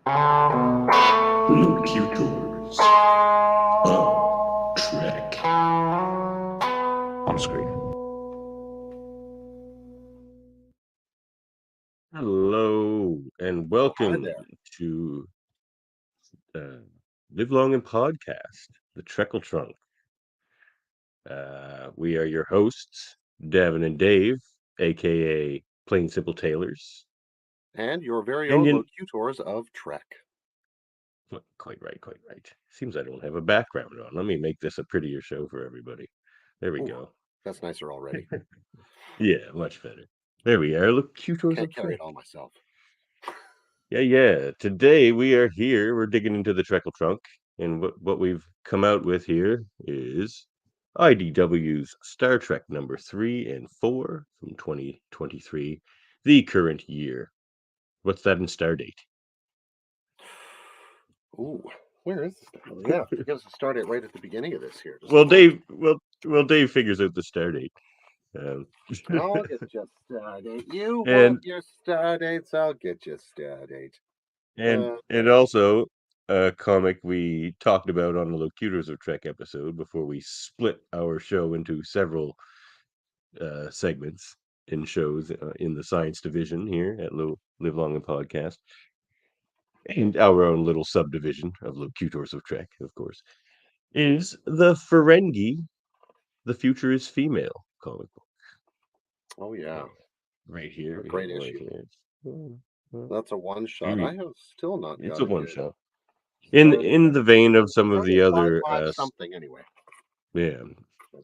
Locutors of Trek. On screen. Hello and welcome to Live Long and Podcast, the Trekle Trunk. We are your hosts, Davan and Dave, a.k.a. Plain Simple Tailors. And your very And own Locutors of Trek. Quite right. Seems I don't have a background on. Let me make this a prettier show for everybody. There we go. That's nicer already. Yeah, much better. There we are. Locutors Can't of carry Trek. it all myself. Yeah. Today we are here. We're digging into the Trekle Trunk. And what we've come out with here is IDW's Star Trek number 3 and 4 from 2023, the current year. What's that in star date? Ooh, where is this? Yeah, you got to start it right at the beginning of this here. Well, Dave figures out the star date. I'll get you star date. You and want your star dates? I'll get you star date. and also a comic we talked about on the Locutors of Trek episode before we split our show into several segments in shows in the science division here at Live Long and Podcast, and our own little subdivision of Locutors of Trek, of course, is the Ferengi, The Future is Female comic book. Oh, yeah. Right here. Great issue. That's a one-shot. I have still not got it. It's a one-shot. In the vein of some of the other... something, anyway. Yeah.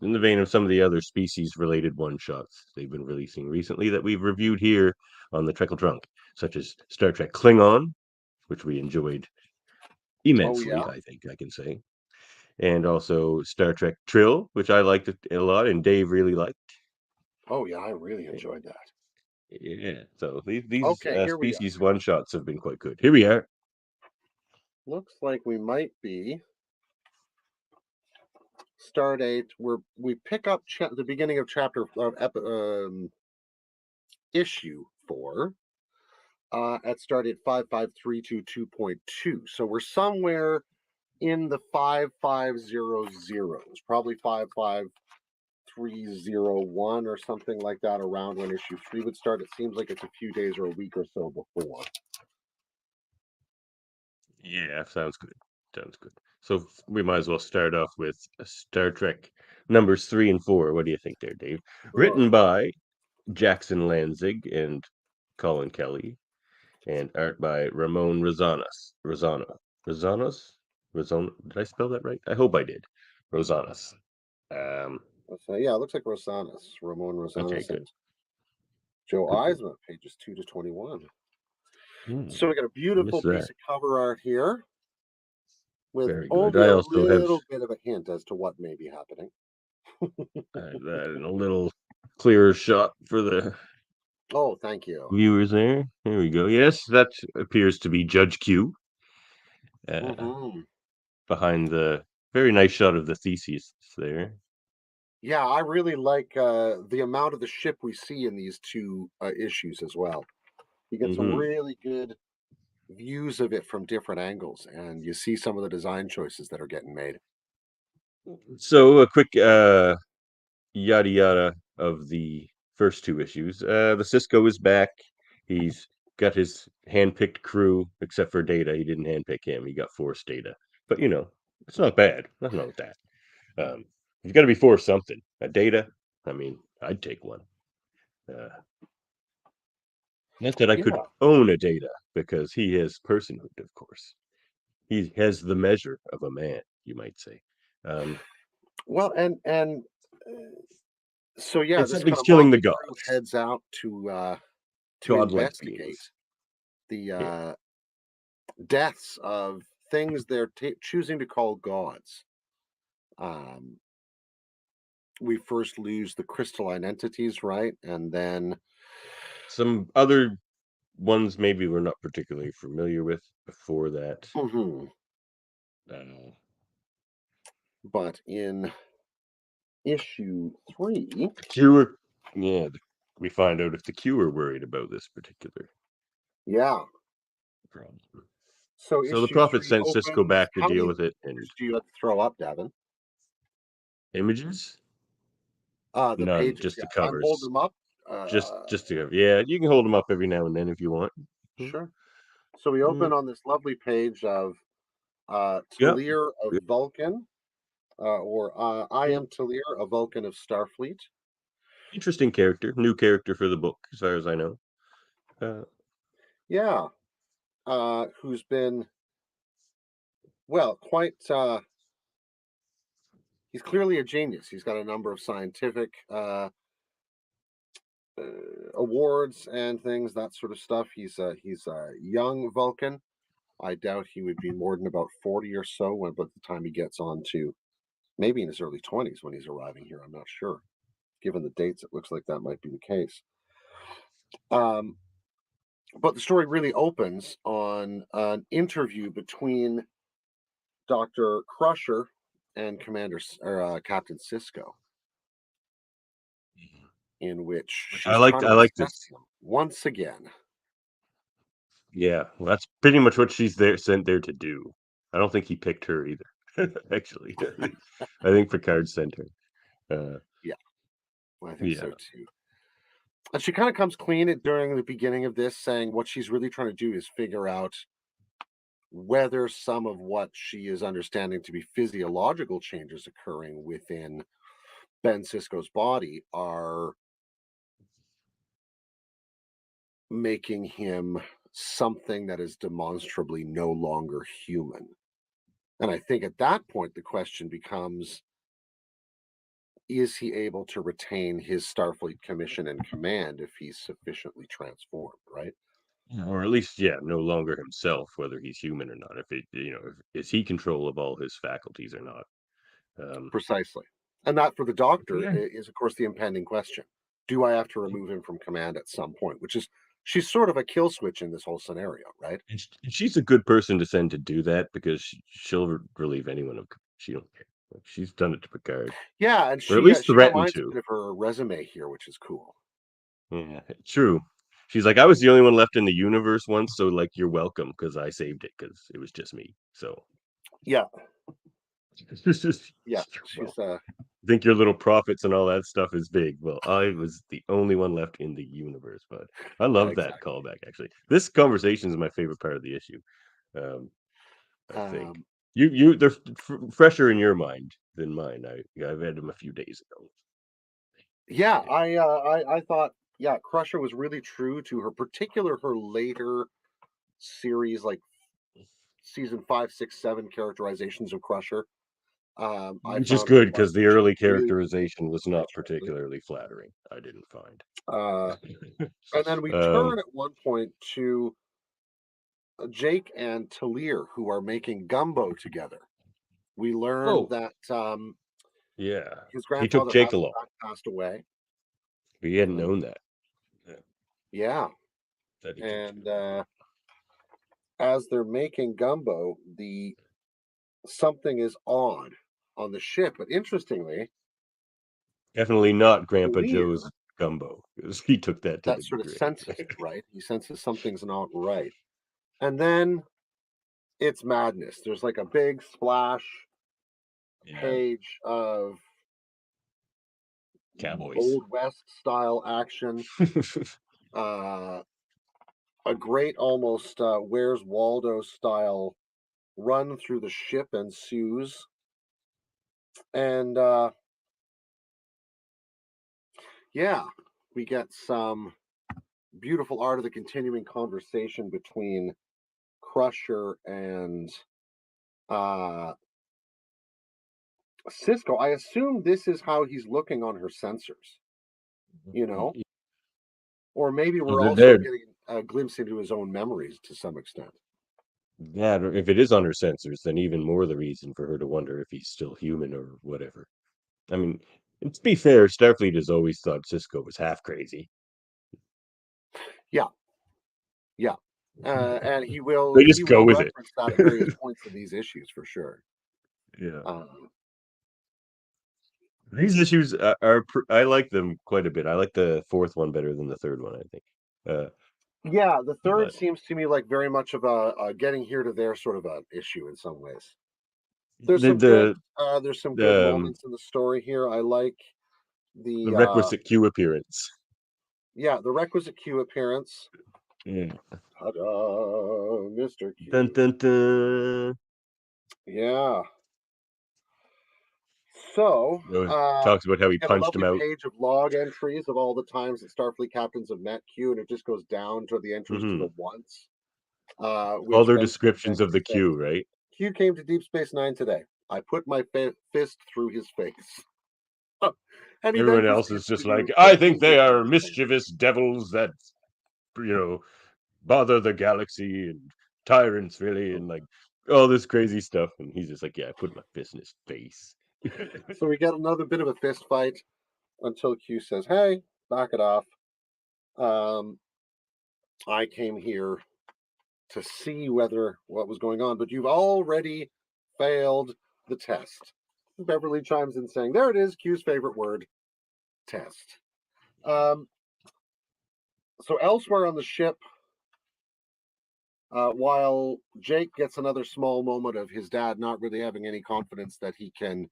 In the vein of some of the other species-related one-shots they've been releasing recently that we've reviewed here on the Trekle Trunk, such as Star Trek Klingon, which we enjoyed immensely, I think I can say. And also Star Trek Trill, which I liked a lot, and Dave really liked. Oh, yeah, I really enjoyed that. Yeah, so these species one-shots have been quite good. Here we are. Looks like we might be Stardate. We pick up the beginning of chapter issue 4 at Stardate 55322.2. So we're somewhere in the 5500s, probably 55301 or something like that, around when issue 3 would start. It seems like it's a few days or a week or so before. Yeah, sounds good. So we might as well start off with Star Trek numbers 3 and 4. What do you think there, Dave? Written by Jackson Lanzig and Colin Kelly, and art by Ramon Rosanas. Did I spell that right? I hope I did. Rosanas. Yeah, it looks like Ramon Rosanas. Okay, good. Joe Eisman, pages 2 to 21. So we got a beautiful piece of cover art here with only a little bit of a hint as to what may be happening. And a little clearer shot for the thank you, viewers there. There we go. Yes, that appears to be Judge Q. Behind the very nice shot of the Theseus there. Yeah, I really like the amount of the ship we see in these two issues as well. You get some really good views of it from different angles, and you see some of the design choices that are getting made. So a quick yada yada of the first two issues. The Cisco is back. He's got his hand-picked crew, except for Data. He didn't handpick him. He got forced Data. But, it's not bad. Nothing wrong with that. You've got to be forced something. A Data, I mean, I'd take one. Not that I could own a Data, because he has personhood, of course. He has the measure of a man, you might say. Well, and so yeah, this something's killing the gods. Heads out to investigate the deaths of things they're choosing to call gods. We first lose the crystalline entities, right? And then some other ones maybe we're not particularly familiar with before that. But in issue 3, we find out if the Q are worried about this particular problem. So So the issue Prophet 3 sent Cisco opens. back to How deal many with it, pictures and do you have to throw up, Davan? images, The none, pages, just yeah. the I'm holding covers. them up. Just to yeah, you can hold them up every now and then if you want. Sure. So we Mm, open on this lovely page of Yep. Tellar of Vulcan, I Yeah. am Tellar, a Vulcan of Starfleet. Interesting character, new character for the book, as far as I know. Uh, Yeah, who's been, well, quite, he's clearly a genius. He's got a number of scientific awards and things, that sort of stuff. He's a young Vulcan. I doubt he would be more than about 40 or so when, by the time he gets on to maybe in his early 20s when he's arriving here. I'm not sure. Given the dates, it looks like that might be the case. Um, but the story really opens on an interview between Dr. Crusher and Captain Cisco, in which she's trying to I like assess this. him once again. Yeah, well, that's pretty much what she's sent there to do. I don't think he picked her either. Actually, I think Picard sent her. Uh, Yeah, I think yeah, so too. And she kind of comes clean during the beginning of this, saying what she's really trying to do is figure out whether some of what she is understanding to be physiological changes occurring within Ben Cisco's body are making him something that is demonstrably no longer human. And I think at that point, the question becomes, is he able to retain his Starfleet commission and command if he's sufficiently transformed, right? or at least, yeah, no longer himself, whether he's human or not. If it, is he control of all his faculties or not? Um, Precisely. And that for the doctor yeah, is, of course, the impending question. Do I have to remove him from command at some point? Which is, she's sort of a kill switch in this whole scenario, right? and she's a good person to send to do that because she'll relieve anyone of. She don't care. Like, she's done it to Picard, Yeah, and or at least she threatened reminds a to. bit of her resume here, which is cool. Yeah, true. She's like, I was the only one left in the universe once, so like, you're welcome because I saved it because it was just me. So Yeah, it's just, yeah. well, She's I think your little prophets and all that stuff is big. Well, I was the only one left in the universe, but I love that exactly. callback. Actually, this conversation is my favorite part of the issue. Um, I think Um, they're fresher in your mind than mine. I've read them a few days ago. yeah, I thought, yeah, Crusher was really true to her later series, like season 5, 6, 7 characterizations of Crusher. I Which is found her good quite because the early really characterization was not nicely. particularly flattering. I didn't find. Uh, and then we um, turn at one point to Jake and Talir, who are making gumbo together. We learned oh that yeah, his he took grandfather Jake has in along. fact passed away. He hadn't Um, known that. Yeah, yeah, that he took Jake and along. as they're making gumbo, the something is on the ship. But interestingly, Definitely not Grandpa Joe's Talir, gumbo because he took that to that the sort of grave. senses it, right? He senses something's not right. And then it's madness. There's like a big splash Yeah, page of Cowboys. Old West style action. Uh, a great, almost Where's Waldo style run through the ship ensues. And yeah, we get some beautiful art of the continuing conversation between Crusher and uh, Cisco. I assume this is how he's looking on her sensors, you know? Or maybe So we're they're also there. getting a glimpse into his own memories to some extent. That, or if it is on her sensors, then even more the reason for her to wonder if he's still human or whatever. I mean, and to be fair, Starfleet has always thought Cisco was half crazy. Yeah, yeah. And They he just go will with it. reference that at various points in these issues for sure. Yeah. Um, These issues I like them quite a bit. I like the fourth one better than the third one, I think. Yeah, the third But seems to me like very much of a getting here to there sort of a issue in some ways. There's some good the moments in the story here. I like the the requisite Q appearance. the requisite Q appearance. Yeah. Ta-da, Mr. Dun, Q. dun, dun. Yeah. So, You know, talks about how we he get a punched him lovely out. page of log entries of all the times that Starfleet captains have met Q, and it just goes down to the entries to Hmm. the once, All which their then descriptions of the says, Q, right? Q came to Deep Space Nine today. I put my fist through his face. And he then Everyone else is proceeds to just do like, I think they completely are other things. mischievous devils that, bother the galaxy and tyrants, really, and like all this crazy stuff. And he's just like, yeah, I put my fist in his face. So we get another bit of a fist fight until Q says, "Hey, back it off. Um, I came here to see whether what was going on, but you've already failed the test." Beverly chimes in saying, "There it is, Q's favorite word, test." Um, so elsewhere on the ship, while Jake gets another small moment of his dad not really having any confidence that he can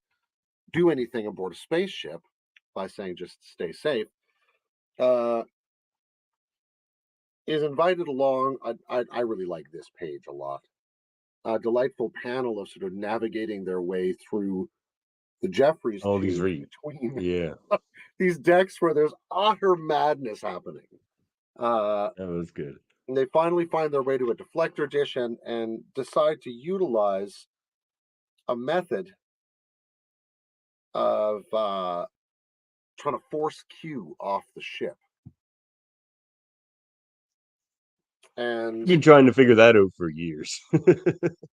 do anything aboard a spaceship by saying just stay safe, uh, is invited along. I really like this page a lot. A delightful panel of sort of navigating their way through the Jeffries All these tubes between yeah, these decks where there's utter madness happening. that was good. And they finally find their way to a deflector dish and decide to utilize a method of trying to force Q off the ship. I've And been trying to figure that out for years.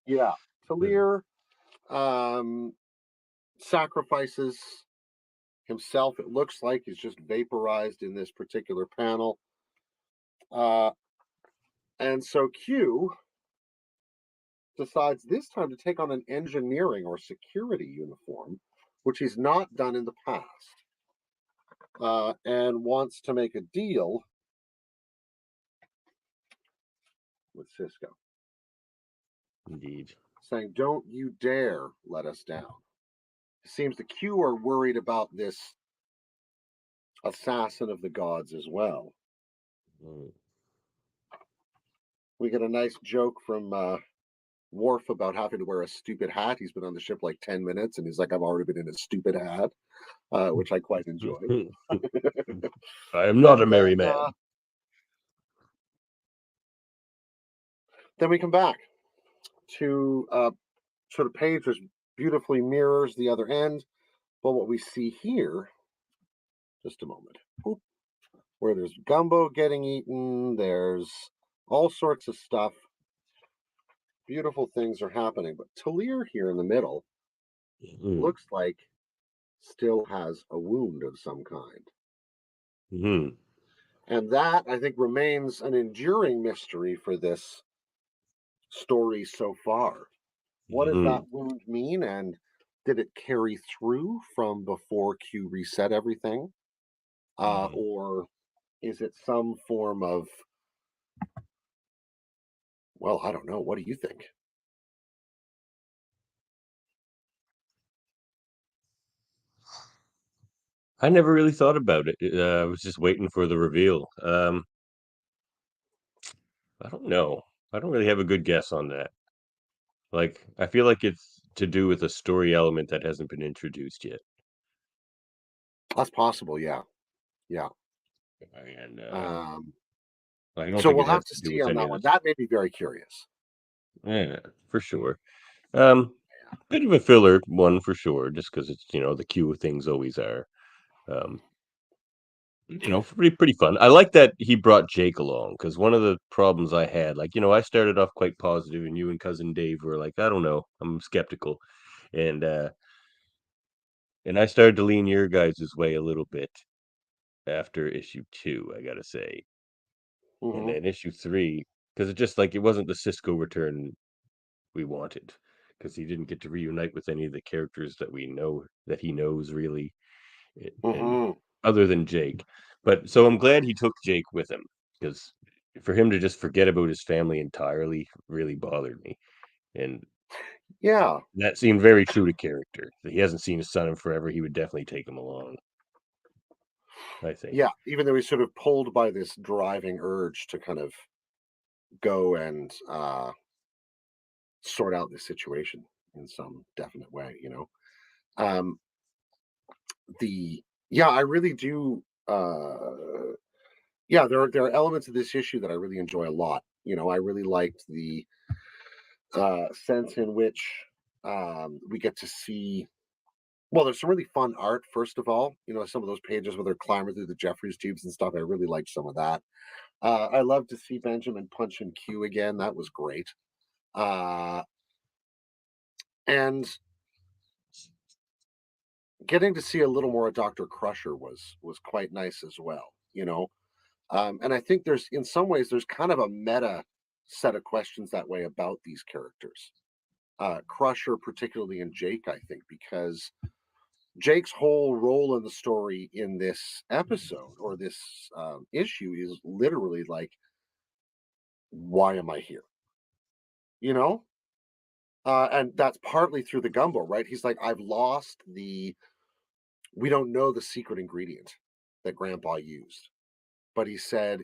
yeah, Tellar um, sacrifices himself. It looks like he's just vaporized in this particular panel. Uh, and so Q decides this time to take on an engineering or security uniform, which he's not done in the past, and wants to make a deal with Cisco, Indeed. saying, "Don't you dare let us down." It seems the Q are worried about this assassin of the gods as well. Mm. We get a nice joke from Worf about having to wear a stupid hat. He's been on the ship like 10 minutes and he's like, "I've already been in a stupid hat," which I quite enjoyed. I am not a And merry man. then we come back to sort of page which beautifully mirrors the other end. But what we see here, just a moment, where there's gumbo getting eaten, there's all sorts of stuff. Beautiful things are happening. But Tellar here in the middle Mm. looks like still has a wound of some kind. Mm-hmm. And that, I think, remains an enduring mystery for this story so far. What does Mm-hmm. that wound mean? And did it carry through from before Q reset everything? Or is it some form of, well, I don't know. What do you think? I never really thought about it. I was just waiting for the reveal. I don't know. I don't really have a good guess on that. Like, I feel like it's to do with a story element that hasn't been introduced yet. That's possible. Yeah. Yeah. And Um, I don't so think we'll it have has to to do see with on any that of one. this. That made me very curious. Yeah, for sure. Um, Bit of a filler one for sure, just because it's, the queue of things always are. Um, pretty fun. I like that he brought Jake along because one of the problems I had, like, I started off quite positive, and you and cousin Dave were like, I don't know, I'm skeptical, and I started to lean your guys' way a little bit after issue 2, I gotta say, and Hmm. then issue 3, because it just like it wasn't the Cisco return we wanted, because he didn't get to reunite with any of the characters that we know that he knows really, and Hmm. other than Jake. But so I'm glad he took Jake with him because for him to just forget about his family entirely really bothered me, and Yeah, that seemed very true to character. He hasn't seen his son in forever. He would definitely take him along, I think. yeah. Even though he's sort of pulled by this driving urge to kind of go and sort out this situation in some definite way, you know. Um, the yeah, I really do. Yeah, there are elements of this issue that I really enjoy a lot. You know, I really liked the sense in which we get to see. Well, there's some really fun art. First of all, you know, some of those pages where they're climbing through the Jeffries tubes and stuff. I really liked some of that. I love to see Benjamin punch and Q again. That was great. Uh, and getting to see a little more of Dr. Crusher was quite nice as well, you know. And I think there's in some ways there's kind of a meta set of questions that way about these characters. Crusher, particularly in Jake, I think, because Jake's whole role in the story in this episode or this issue is literally like, why am I here? You know? And that's partly through the gumbo, right? He's like, I've lost we don't know the secret ingredient that Grandpa used. But he said,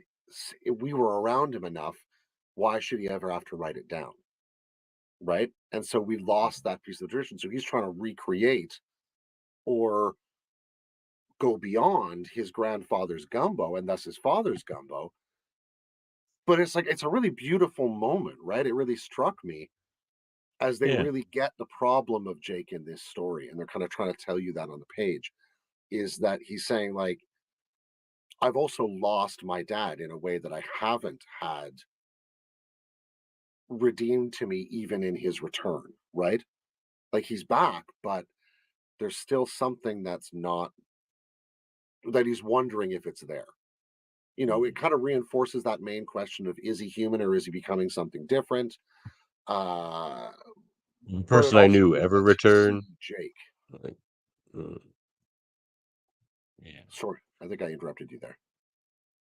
we were around him enough. Why should he ever have to write it down? Right. And so we lost that piece of the tradition. So he's trying to recreate or go beyond his grandfather's gumbo and thus his father's gumbo. But it's like, it's a really beautiful moment, right? It really struck me as they Yeah. really get the problem of Jake in this story. And they're kind of trying to tell you that on the page is that he's saying, like, I've also lost my dad in a way that I haven't had redeemed to me even in his return, right? Like he's back, but there's still something that's not that he's wondering if it's there. You know, it kind of reinforces that main question of is he human or is he becoming something different? Uh, The but it person I also knew really ever lets you return. see Jake. Like, yeah. Sorry, I think I interrupted you there.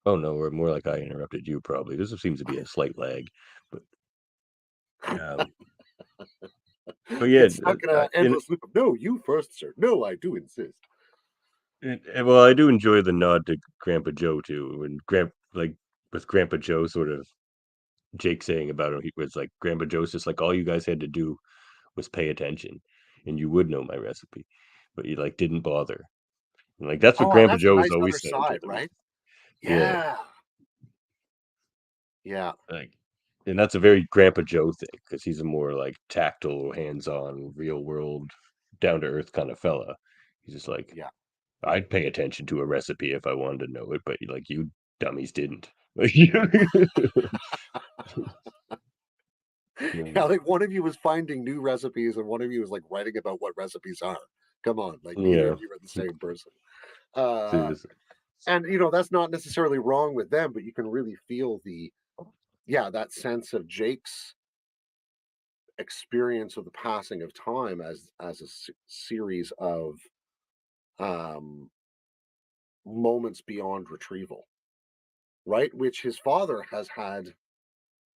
Oh no, or more like I interrupted you. Probably this seems to be a slight lag, but um, but yeah, It's stuck in an endless loop of no, you first, sir. No, I do insist. well, I do enjoy the nod to Grandpa Joe too. When with Grandpa Joe, sort of Jake saying about him, he was like, Grandpa Joe's just like all you guys had to do was pay attention, and you would know my recipe, but you like didn't bother. And, like that's what Oh, and Grandpa that's a Joe was nice always other saying to side, them. right? Yeah, Yeah. Yeah. like, and that's a very Grandpa Joe thing because he's a more like tactile, hands-on, real world, down to earth kind of fella. He's just like, Yeah. I'd pay attention to a recipe if I wanted to know it, but like you dummies didn't. Yeah, like one of you was finding new recipes and one of you was like writing about what recipes are. Come on, like neither Yeah. of you are the same person. Uh Seriously. and you know, that's not necessarily wrong with them, but you can really feel that sense of Jake's experience of the passing of time as a series of um moments beyond retrieval, right? Which his father has had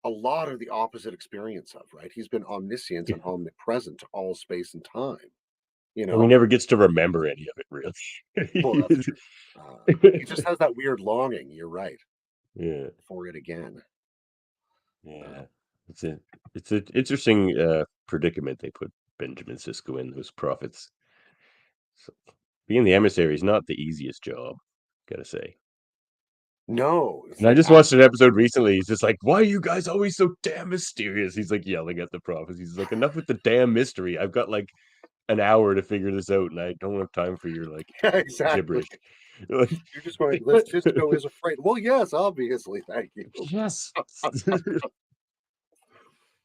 a lot of the opposite experience of, right? He's been omniscient Yeah. and omnipresent to all space and time, you And he know? never gets to remember any of it, Well, that's really. true. He just has that weird longing, you're right, Yeah. for it again. Yeah. Uh, It's a it's an interesting predicament they put Benjamin Sisko in, those prophets. So, being the emissary is not the easiest job, gotta say. no, it's And I like just watched an asking episode recently. He's just like, "Why are you guys always so damn mysterious?" He's like yelling at the prophets. He's like, "Enough with the damn mystery. I've got like an hour to figure this out, and I don't have time for your like yeah, exactly. gibberish." Like, You're just going, but Cisco is afraid. Well, yes, obviously. Thank you. yes.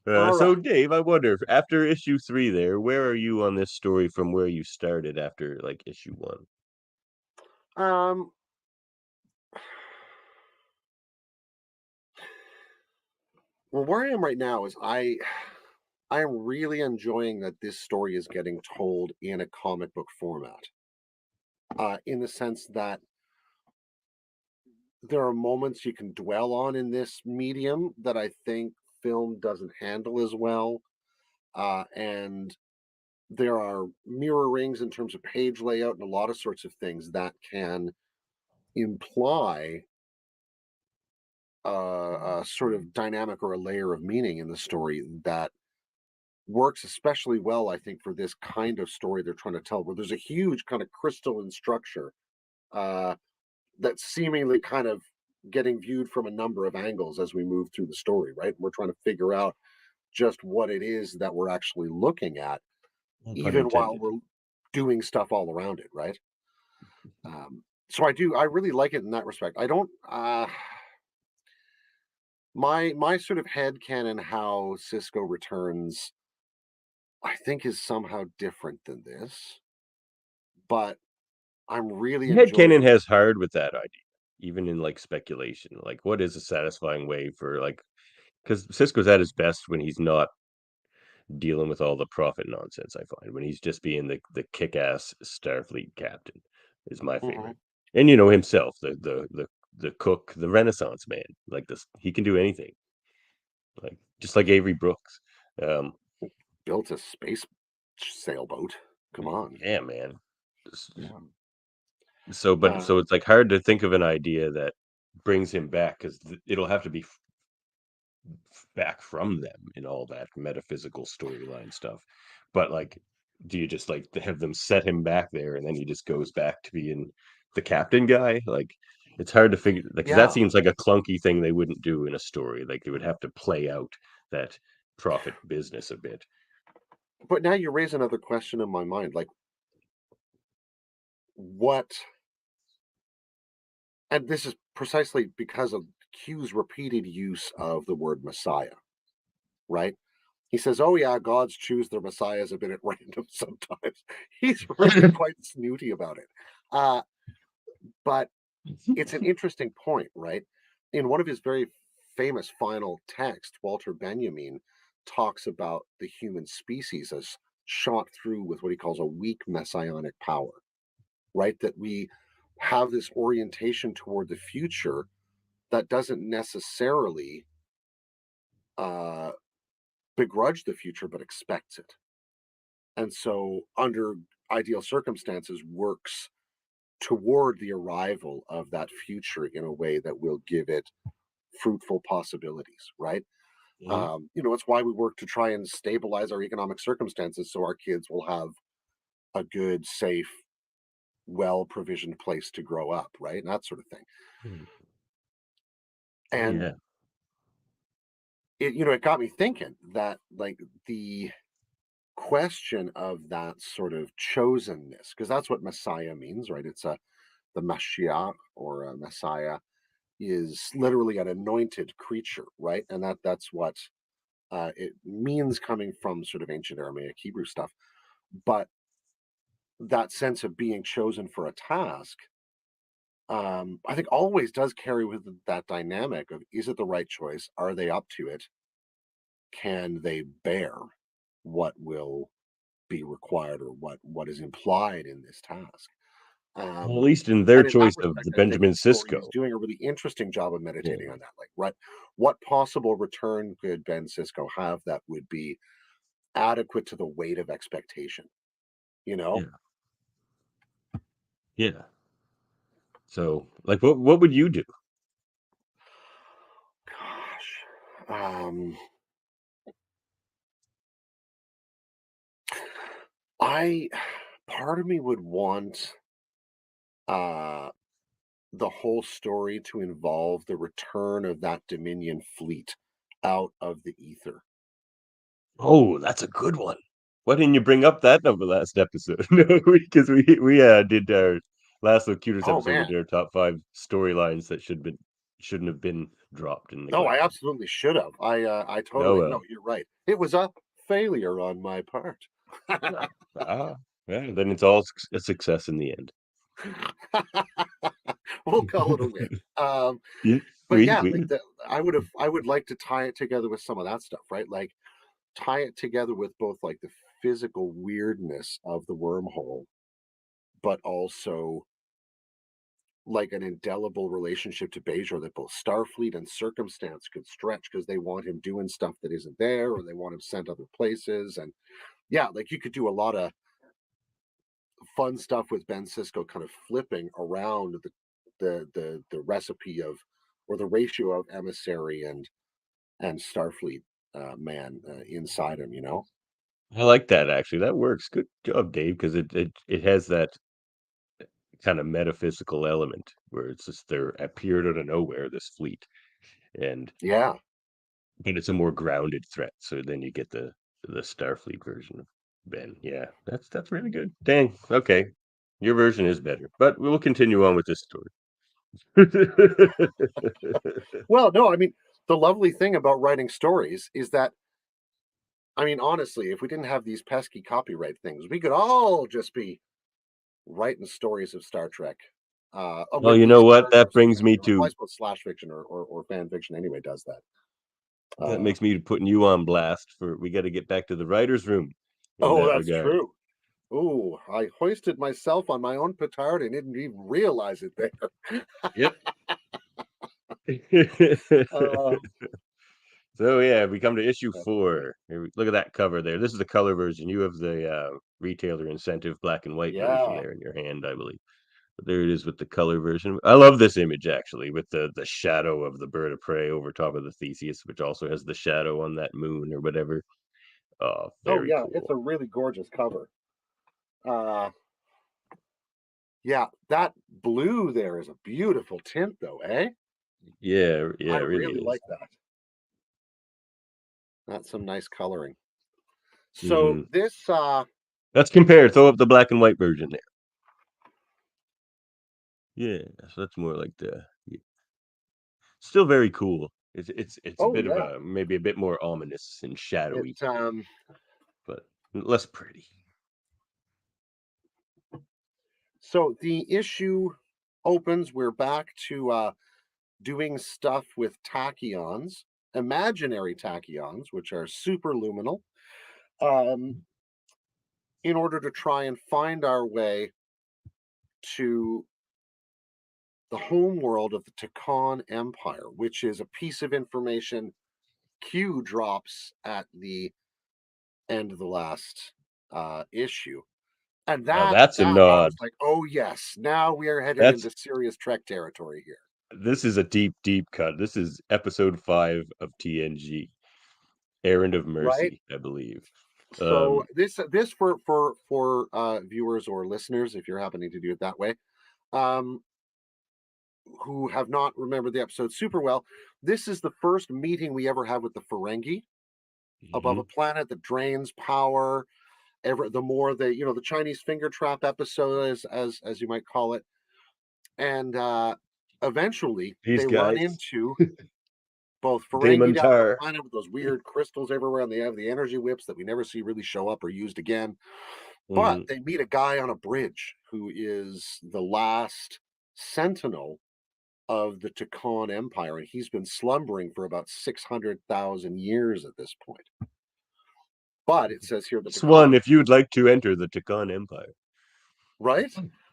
All So right. Dave, I wonder after issue 3 there, where are you on this story from where you started after like issue 1? Um, well, where I am right now is I am really enjoying that this story is getting told in a comic book format. In the sense that there are moments you can dwell on in this medium that I think film doesn't handle as well. And there are mirror rings in terms of page layout and a lot of sorts of things that can imply a sort of dynamic or a layer of meaning in the story that works especially well, I think, for this kind of story they're trying to tell, where there's a huge kind of crystalline structure uh, that's seemingly kind of getting viewed from a number of angles as we move through the story, right? We're trying to figure out just what it is that we're actually looking at, No pun even while intended. we're doing stuff all around it, right? So I really like it in that respect. I don't, my sort of head canon how Cisco returns, I think, is somehow different than this, but I'm really Headcanon enjoying. has hard with that idea, even in like speculation. Like, what is a satisfying way for like? Because Cisco's at his best when he's not dealing with all the profit nonsense. I find when he's just being the kick-ass Starfleet captain is my Mhm. favorite. And you know himself, the cook, the Renaissance man. Like this, he can do anything. Like just like Avery Brooks. Um, Built a space sailboat. Come on. yeah, man. Yeah. So Uh, it's like hard to think of an idea that brings him back because it'll have to be back from them in all that metaphysical storyline stuff. But like, do you just like have them set him back there and then he just goes back to being the captain guy? Like, it's hard to figure because that yeah. seems like a clunky thing they wouldn't do in a story. Like, they would have to play out that profit business a bit. But now you raise another question in my mind. Like, what, and this is precisely because of Q's repeated use of the word Messiah, right? He says, "Oh yeah, gods choose their messiahs a bit at random sometimes." He's really quite snooty about it, uh, but it's an interesting point, right? In one of his very famous final texts, Walter Benjamin talks about the human species as shot through with what he calls a weak messianic power, right? That we have this orientation toward the future that doesn't necessarily uh, begrudge the future, but expects it. And so, under ideal circumstances, works toward the arrival of that future in a way that will give it fruitful possibilities, right? Mhm. It's why we work to try and stabilize our economic circumstances so our kids will have a good, safe, well provisioned place to grow up, right? And that sort of thing. Oh And yeah. it got me thinking that, like, the question of that sort of chosenness, because that's what Messiah means, right? It's the Mashiach, or a Messiah, is literally an anointed creature, right? And that's what it means, coming from sort of ancient Aramaic Hebrew stuff. But that sense of being chosen for a task, I think, always does carry with it that dynamic of, is it the right choice? Are they up to it? Can they bear what will be required, or what is implied in this task? Well, at Um, least in their and in that choice of respect, the I think Benjamin the story is Sisko. doing a really interesting job of Yeah. meditating on that. Like, what possible return could Ben Cisco have that would be adequate to the weight of expectation? You know, Yeah. Yeah. So, like, what would you do? gosh, um, I part of me would want uh the whole story to involve the return of that Dominion fleet out of the ether. Oh, that's a good one. Why didn't you bring up that number last episode? No, because we did our last Locutors Oh episode. We man, did our top 5 storylines that shouldn't have been dropped and no, I neglected. absolutely should have. I Oh totally, no, well. you're right. It was a failure on my part. Ah, yeah, then it's all a success in the end. We'll call it a win. Yeah, But yeah, like, we I would like to tie it together with some of that stuff, right? Like, tie it together with both, like, the physical weirdness of the wormhole, but also like an indelible relationship to Bajor that both Starfleet and Circumstance could stretch because they want him doing stuff that isn't there, or they want him sent other places. And yeah, like you could do a lot of fun stuff with Ben Sisko kind of flipping around the recipe of, or the ratio of emissary and Starfleet man inside him, you know. I like that actually. That works. Good job, Dave, because it has that kind of metaphysical element where it's just there appeared out of nowhere, this fleet, and Yeah. but it's a more grounded threat. So then you get the Starfleet version of Ben. Yeah, that's really good. Dang. Okay, your version is better, but we will continue on with this story. Well, no, I mean, the lovely thing about writing stories is that, I mean, honestly, if we didn't have these pesky copyright things, we could all just be writing stories of Star Trek. Well, With you these know what? That characters in brings mind. me You know, I to suppose slash fiction or fan fiction anyway does that. that Uh, makes me putting you on blast for we got to get back to the writers' room in oh, that that's regard. true. Oh, I hoisted myself on my own petard and didn't even realize it there. Yep. uh, So yeah, we come to issue that's funny. 4. Look at that cover there. This is the color version. You have the retailer incentive black and white version Yeah. there in your hand, I believe. But there it is with the color version. I love this image actually, with the shadow of the bird of prey over top of the Theseus, which also has the shadow on that moon or whatever. Oh, Oh, very yeah. It's cool. a really gorgeous cover. Uh, yeah, that blue there is a beautiful tint, though, eh? Yeah, yeah, I it really really is. like that. That's some nice coloring. So Hmm. this, Let's compare. Throw up the black and white version there. Yeah, so that's more like the still very cool. It's a oh bit of yeah, a maybe a bit more ominous and it shadowy, um. but less pretty. So the issue opens. We're back to doing stuff with tachyons, imaginary tachyons, which are superluminal, um, in order to try and find our way to the home world of the Takan Empire, which is a piece of information Q drops at the end of the last issue. And Now that that's a that I nod. was like, oh yes, now we are headed That's into serious Trek territory here. this is a deep, deep cut. This is episode 5 of TNG, Errand of Right? Mercy, I believe. So this for viewers or listeners, if you're happening to do it that way, um, who have not remembered the episode super well, this is the first meeting we ever have with the Ferengi above a Mhm. planet that drains power. Ever the more the the Chinese finger trap episode, as you might call it, and eventually These they run guys, into both Ferengi down on the Damantar. planet with those weird crystals everywhere, and they have the energy whips that we never see really show up or used again. But Mhm. they meet a guy on a bridge who is the last sentinel of the Takan Empire, and he's been slumbering for about 600,000 years at this point. But it says here the Takan, Swan, if you'd like to enter the Takan Empire. right?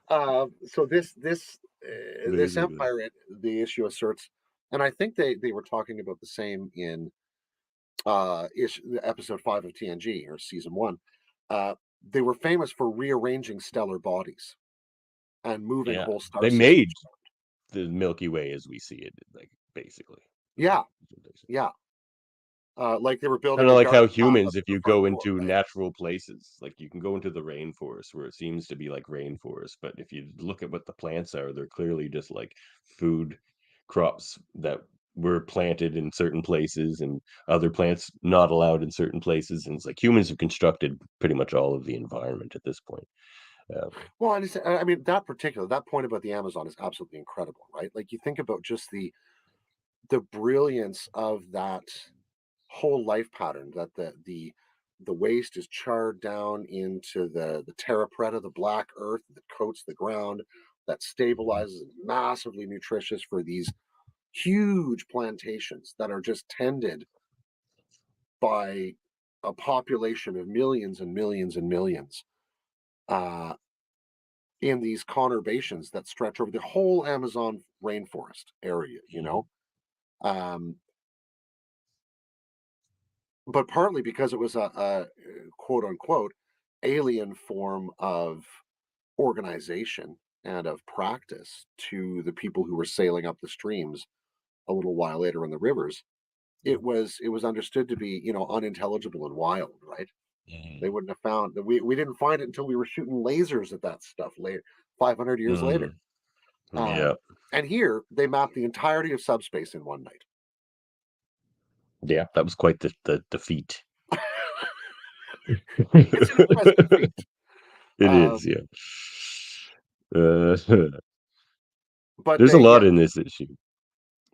So this Basically. empire, the issue asserts, and I think they were talking about the same in episode 5 of TNG or season 1. Uh, they were famous for rearranging stellar bodies and moving Yeah. whole star They systems. made the Milky Way as we see it, like basically. Yeah, yeah. Like they were Kind building of a like how garden path up humans, to if the you front go door, into right? natural places, like you can go into the rainforest where it seems to be like rainforest, but if you look at what the plants are, they're clearly just like food crops that were planted in certain places and other plants not allowed in certain places. And it's like humans have constructed pretty much all of the environment at this point. Um, Well, I mean that point about the Amazon is absolutely incredible, right? Like you think about just the brilliance of that whole life pattern, that the waste is charred down into the terra preta, the black earth that coats the ground, that stabilizes and massively nutritious for these huge plantations that are just tended by a population of millions and millions and millions. Uh, in these conurbations that stretch over the whole Amazon rainforest area, but partly because it was a quote unquote alien form of organization and of practice to the people who were sailing up the streams a little while later in the rivers. It was understood to be unintelligible and wild, right? They wouldn't have found that. We didn't find it until we were shooting lasers at that stuff later, 500 years later. Yeah. And here they mapped the entirety of subspace in one night. Yeah, that was quite the feat. It's an impressive feat. It is, yeah. But There's a lot in this issue.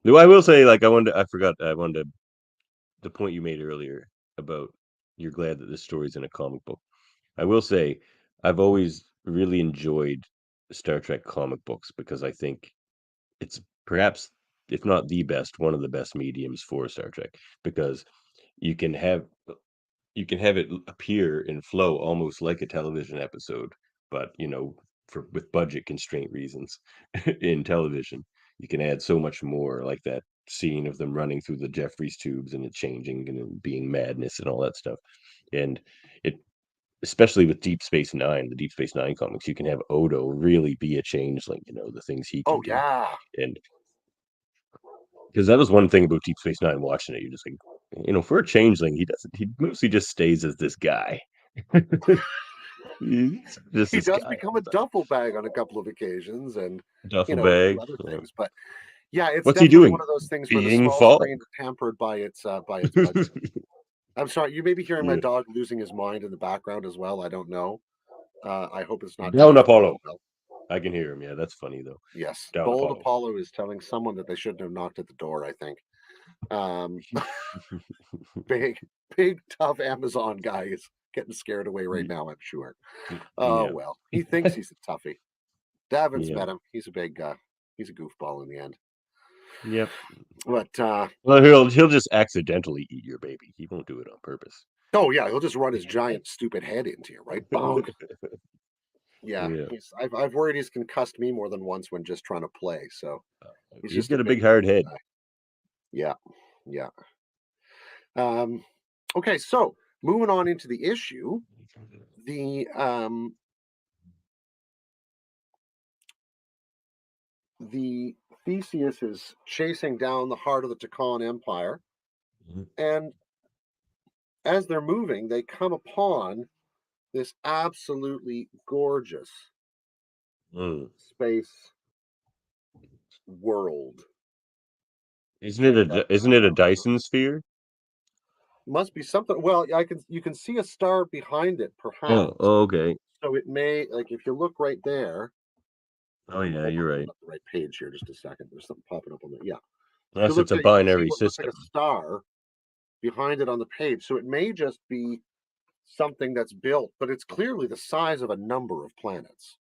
Though I will say, like, I wanted the point you made earlier about you're glad that this story's in a comic book. I will say I've always really enjoyed Star Trek comic books because I think it's perhaps, if not the best, one of the best mediums for Star Trek, because you can have it appear and flow almost like a television episode, but with budget constraint reasons in television, you can add so much more, like that scene of them running through the Jeffries tubes and it changing and it being madness and all that stuff. And it, especially with Deep Space Nine, the Deep Space Nine comics, you can have Odo really be a changeling, the things he can oh do. yeah, And because that was one thing about Deep Space Nine, watching it, you're just like, for a changeling, he mostly just stays as this guy. He's just he this does guy. become a duffel bag on a couple of occasions, and Duffel a bag. few other things. But yeah, it's What's he definitely doing? one of those things where the Being small Falk. screen is hampered by its budget. I'm sorry, you may be hearing my Yeah. dog losing his mind in the background as well. I don't know. I hope it's not Down too Apollo. well. I can hear him. Yeah, that's funny though. Yes, Down bold Apollo. Apollo is telling someone that they shouldn't have knocked at the door. I think. Big tough Amazon guy is getting scared away right now, I'm sure. Oh Yeah. well, he thinks he's a toughie. Davan's Yeah. met him. He's a goofball in the end. Yep. But well, he'll just accidentally eat your baby. He won't do it on purpose. oh yeah, he'll just run his giant stupid head into you, right? Bonk. Yeah, Yeah. I've worried he's concussed me more than once when just trying to play. So He's just got a big hard head. guy. Yeah, yeah. Okay, so moving on into the issue, the Theseus is chasing down the heart of the Takan Empire, and as they're moving, they come upon this absolutely gorgeous space world. Isn't it a Dyson sphere? Must be something. Well, you can see a star behind it, perhaps. Oh, okay. So it may, like, if you look right there. Oh yeah, you're right. The right page here. Just a second. There's something popping up on there. Yeah. Unless it's a binary system. Looks like a star behind it on the page. So it may just be something that's built, but it's clearly the size of a number of planets.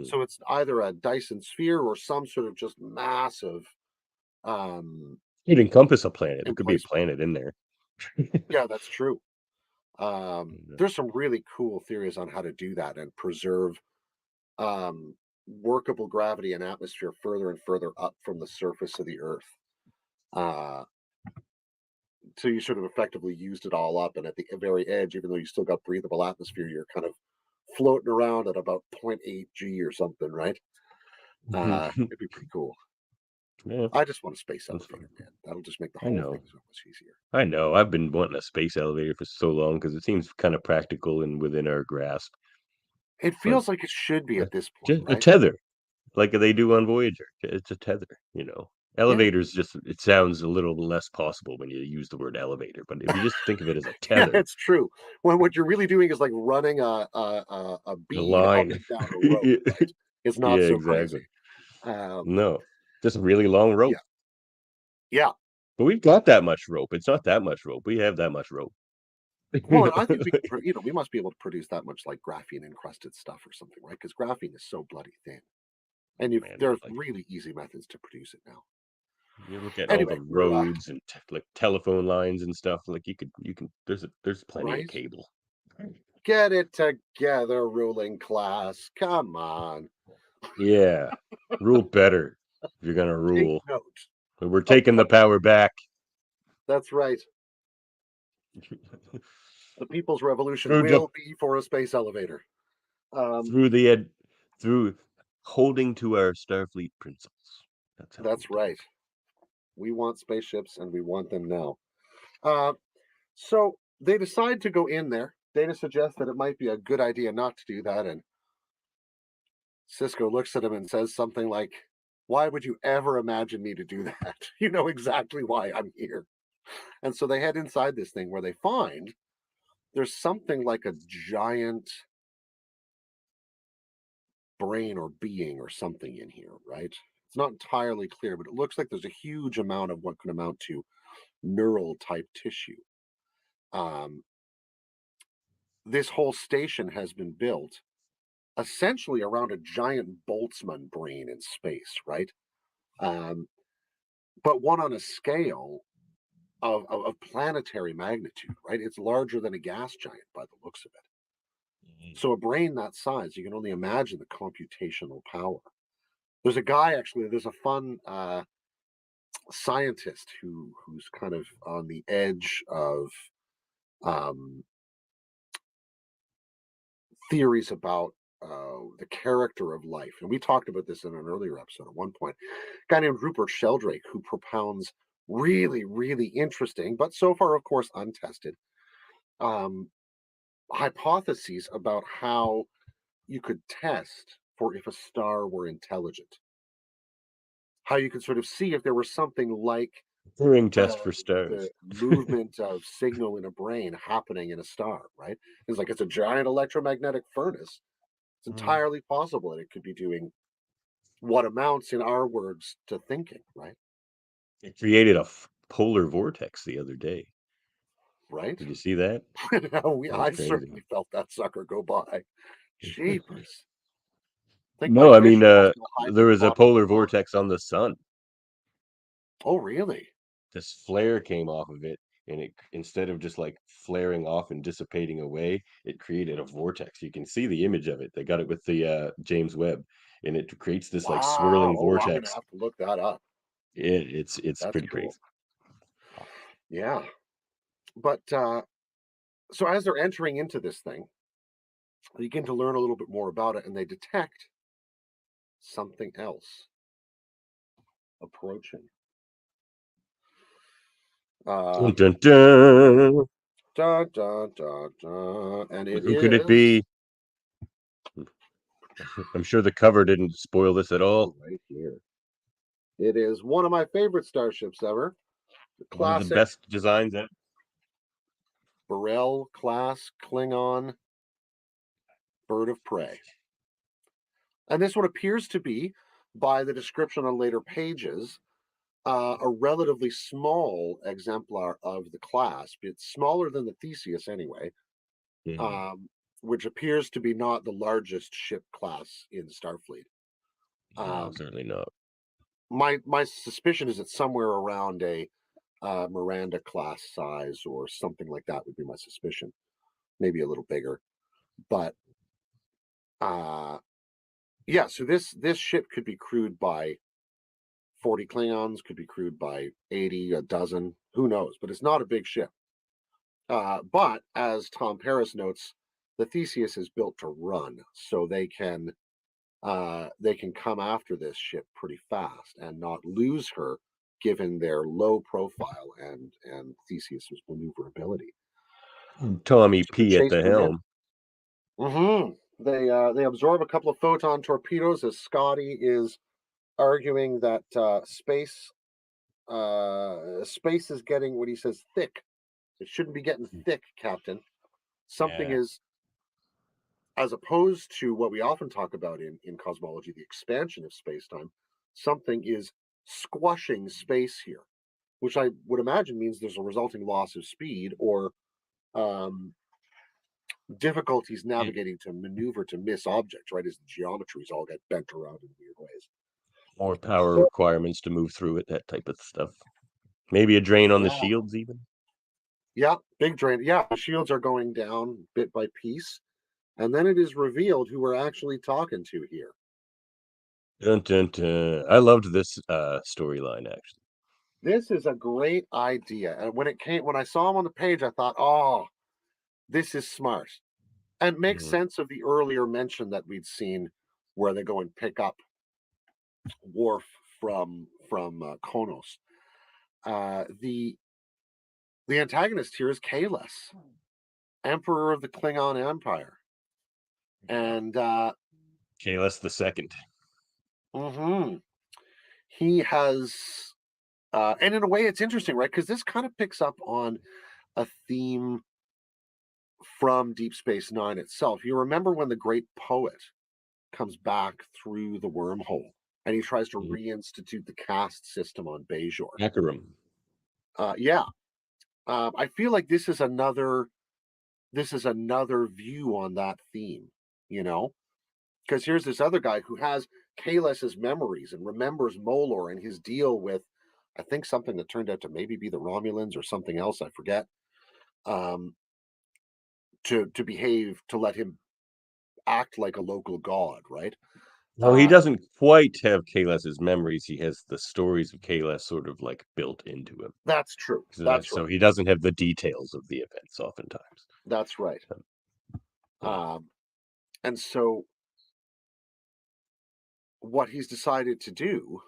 So it's either a Dyson sphere or some sort of just massive. It'd encompass a planet. There could be a planet in there. Yeah, that's true. There's some really cool theories on how to do that and preserve workable gravity and atmosphere further and further up from the surface of the Earth. So you sort of effectively used it all up, and at the very edge, even though you still got breathable atmosphere, you're kind of floating around at about 0.8 G or something, right? It'd be pretty cool. Yeah. I just want a space elevator, man. That'll just make the whole thing so much easier. I know. I've been wanting a space elevator for so long because it seems kind of practical and within our grasp. It feels like it should be at this point, just right? A tether, like they do on Voyager. It's a tether, Elevators just, it sounds a little less possible when you use the word elevator, but if you just think of it as a tether. Yeah, it's true. When what you're really doing is like running a bead line up and down a rope, right? It's not so exactly. crazy. No, just a really long rope. Yeah. But we've got that much rope. It's not that much rope. We have that much rope. Well, I think we must be able to produce that much like graphene encrusted stuff or something, right? Because graphene is so bloody thin, and there's really easy methods to produce it now. You look at all the roads and like telephone lines and stuff. Like you can. There's plenty of cable. Get it together, ruling class. Come on. Yeah. Rule better if you're going to Take rule. note. We're taking the power back. That's right. The People's Revolution Through will be for a space elevator. through holding to our Starfleet principles. That's right. We want spaceships, and we want them now. So they decide to go in there. Data suggests that it might be a good idea not to do that, and Cisco looks at him and says something like, "Why would you ever imagine me to do that? You know exactly why I'm here." And so they head inside this thing where they find there's something like a giant brain or being or something in here, right? It's not entirely clear, but it looks like there's a huge amount of what can amount to neural type tissue. This whole station has been built essentially around a giant Boltzmann brain in space, right? But one on a scale of planetary magnitude, right? It's larger than a gas giant by the looks of it. So a brain that size, you can only imagine the computational power. There's a guy actually. There's a fun scientist who's kind of on the edge of um, theories about the character of life, and we talked about this in an earlier episode at one point. A guy named Rupert Sheldrake, who propounds really, really interesting, but so far, of course, untested hypotheses about how you could test for if a star were intelligent. How you could sort of see if there was something like Turing test for the stars. movement of signal in a brain happening in a star, right? It's like it's a giant electromagnetic furnace. It's entirely possible that it could be doing what amounts, in our words, to thinking, right? It created a polar vortex the other day. Right? Did you see that? I Crazy. certainly felt that sucker go by. Jeepers. I think my No, I mean, visuals got hide there from the was a bottom of the polar boat. vortex on the sun. Oh, really? This flare came off of it, and it, instead of just like flaring off and dissipating away, it created a vortex. You can see the image of it. They got it with the James Webb, and it creates this like Wow. swirling Oh, I'm gonna vortex. have to look that up. It's That's pretty cool. crazy. Yeah. But so as they're entering into this thing, they begin to learn a little bit more about it, and they detect something else approaching. Dun, dun, dun. Dun, dun, dun, dun, and it Who could it is be? I'm sure the cover didn't spoil this at all. right here. It is one of my favorite starships ever. The One of the classic best designs ever. Burrell class Klingon bird of prey. And this one appears to be, by the description on later pages, a relatively small exemplar of the class. It's smaller than the Theseus anyway, which appears to be not the largest ship class in Starfleet. No, certainly not. My suspicion is it's somewhere around a Miranda class size or something like that would be my suspicion. Maybe a little bigger, but yeah. So this ship could be crewed by 40 Klingons, could be crewed by 80, a dozen, who knows? But it's not a big ship. But as Tom Paris notes, the Theseus is built to run, so they can come after this ship pretty fast and not lose her, given their low profile and Theseus's maneuverability. Tommy So they P at chase the them in. helm. They absorb a couple of photon torpedoes as Scotty is arguing that space is getting what he says thick. It shouldn't be getting thick, Captain. Something Yeah. is, as opposed to what we often talk about in cosmology, the expansion of space-time, something is squashing space here, which I would imagine means there's a resulting loss of speed or difficulties navigating to maneuver to miss objects, right? As the geometries all get bent around in weird ways. More power So, requirements to move through it, that type of stuff. Maybe a drain on the yeah, shields, even. Yeah, big drain. Yeah, the shields are going down bit by piece. And then it is revealed who we're actually talking to here. Dun, dun, dun. I loved this storyline actually. This is a great idea. And when I saw him on the page, I thought, oh, this is smart. And makes sense of the earlier mention that we'd seen where they go and pick up Worf from Konos. The antagonist here is Kahless, Emperor of the Klingon Empire. And Kahless the second. He has and in a way it's interesting, right? Because this kind of picks up on a theme from Deep Space Nine itself. You remember when the great poet comes back through the wormhole and he tries to reinstitute the caste system on Bajor. Akaram. Yeah. I feel like this is another view on that theme, because here's this other guy who has Kahless's memories and remembers Molor and his deal with, I think, something that turned out to maybe be the Romulans or something else, I forget, to behave, to let him act like a local god, right? No, he doesn't quite have Kahless's memories. He has the stories of Kahless sort of like built into him. That's true. So he doesn't have the details of the events oftentimes. That's right. And so what he's decided to do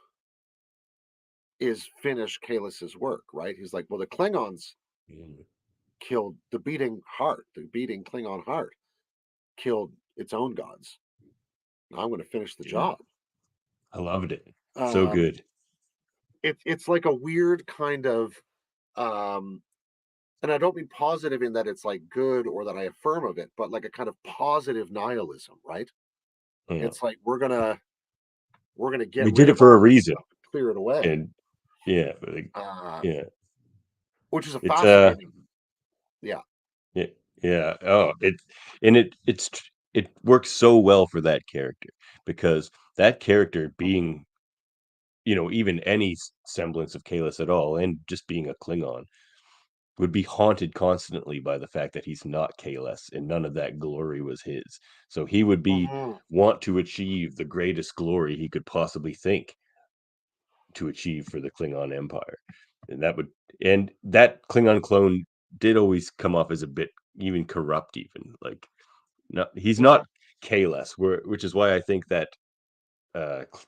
is finish Kahless's work, right? He's like, well, the Klingons killed the beating Klingon heart, killed its own gods. I'm going to finish the job. I loved it. So good. It's like a weird kind of, and I don't mean positive in that it's like good or that I affirm of it, but like a kind of positive nihilism, right? Yeah. It's like we're gonna get. We did it for a reason. Clear it away. And yeah, which is a fascinating. Yeah. Oh, it works so well for that character because that character being, even any semblance of Kahless at all, and just being a Klingon, would be haunted constantly by the fact that he's not Kahless and none of that glory was his. So he would want to achieve the greatest glory he could possibly think to achieve for the Klingon Empire. And that Klingon clone did always come off as a bit even corrupt, even like he's not Kahless, which is why I think that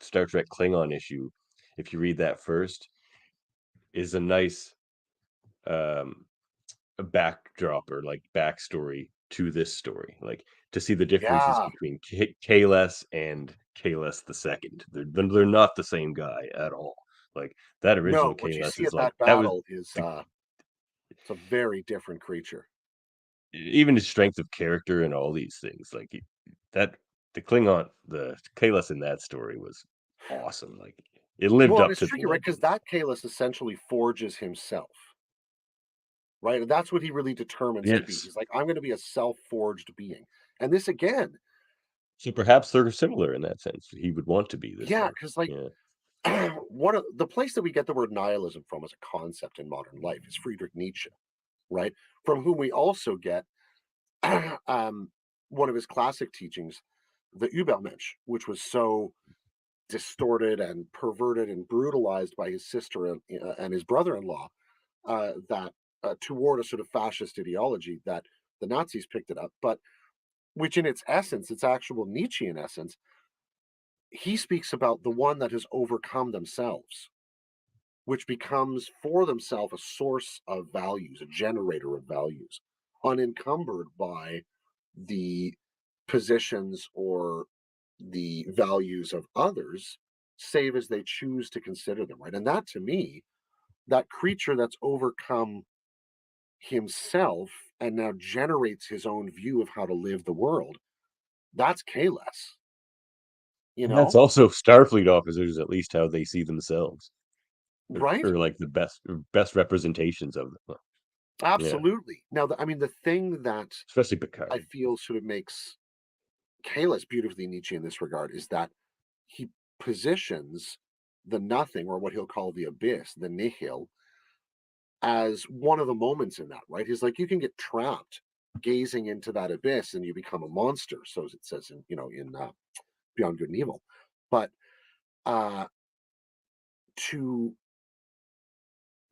Star Trek Klingon issue, if you read that first, is a nice a backdrop or like backstory to this story, like to see the differences between Kahless and Kahless the second. They're not the same guy at all. Like that original what you Kahless see is at like that battle is it's a very different creature. Even his strength of character and all these things, like the Kahless in that story was awesome. Like it lived up it's to tricky, the right? Because that Kahless essentially forges himself. Right. And that's what he really determines to be. He's like, I'm going to be a self-forged being. And this again. So perhaps they're similar in that sense. He would want to be this. Yeah, because one of the place that we get the word nihilism from as a concept in modern life is Friedrich Nietzsche, right? From whom we also get one of his classic teachings, the Übermensch, which was so distorted and perverted and brutalized by his sister and his brother-in-law that toward a sort of fascist ideology that the Nazis picked it up, but which in its essence, its actual Nietzschean essence, he speaks about the one that has overcome themselves, which becomes for themselves a source of values, a generator of values, unencumbered by the positions or the values of others, save as they choose to consider them, right? And that to me, that creature that's overcome himself and now generates his own view of how to live the world, that's Kahless. That's also Starfleet officers, at least how they see themselves, right? Or like the best representations of them. Absolutely. Now, the thing that especially Picard, I feel sort of makes Kahless beautifully Nietzsche in this regard is that he positions the nothing, or what he'll call the abyss, the nihil, as one of the moments in that, right? He's like, you can get trapped gazing into that abyss and you become a monster. So it says in, in Beyond Good and Evil. But to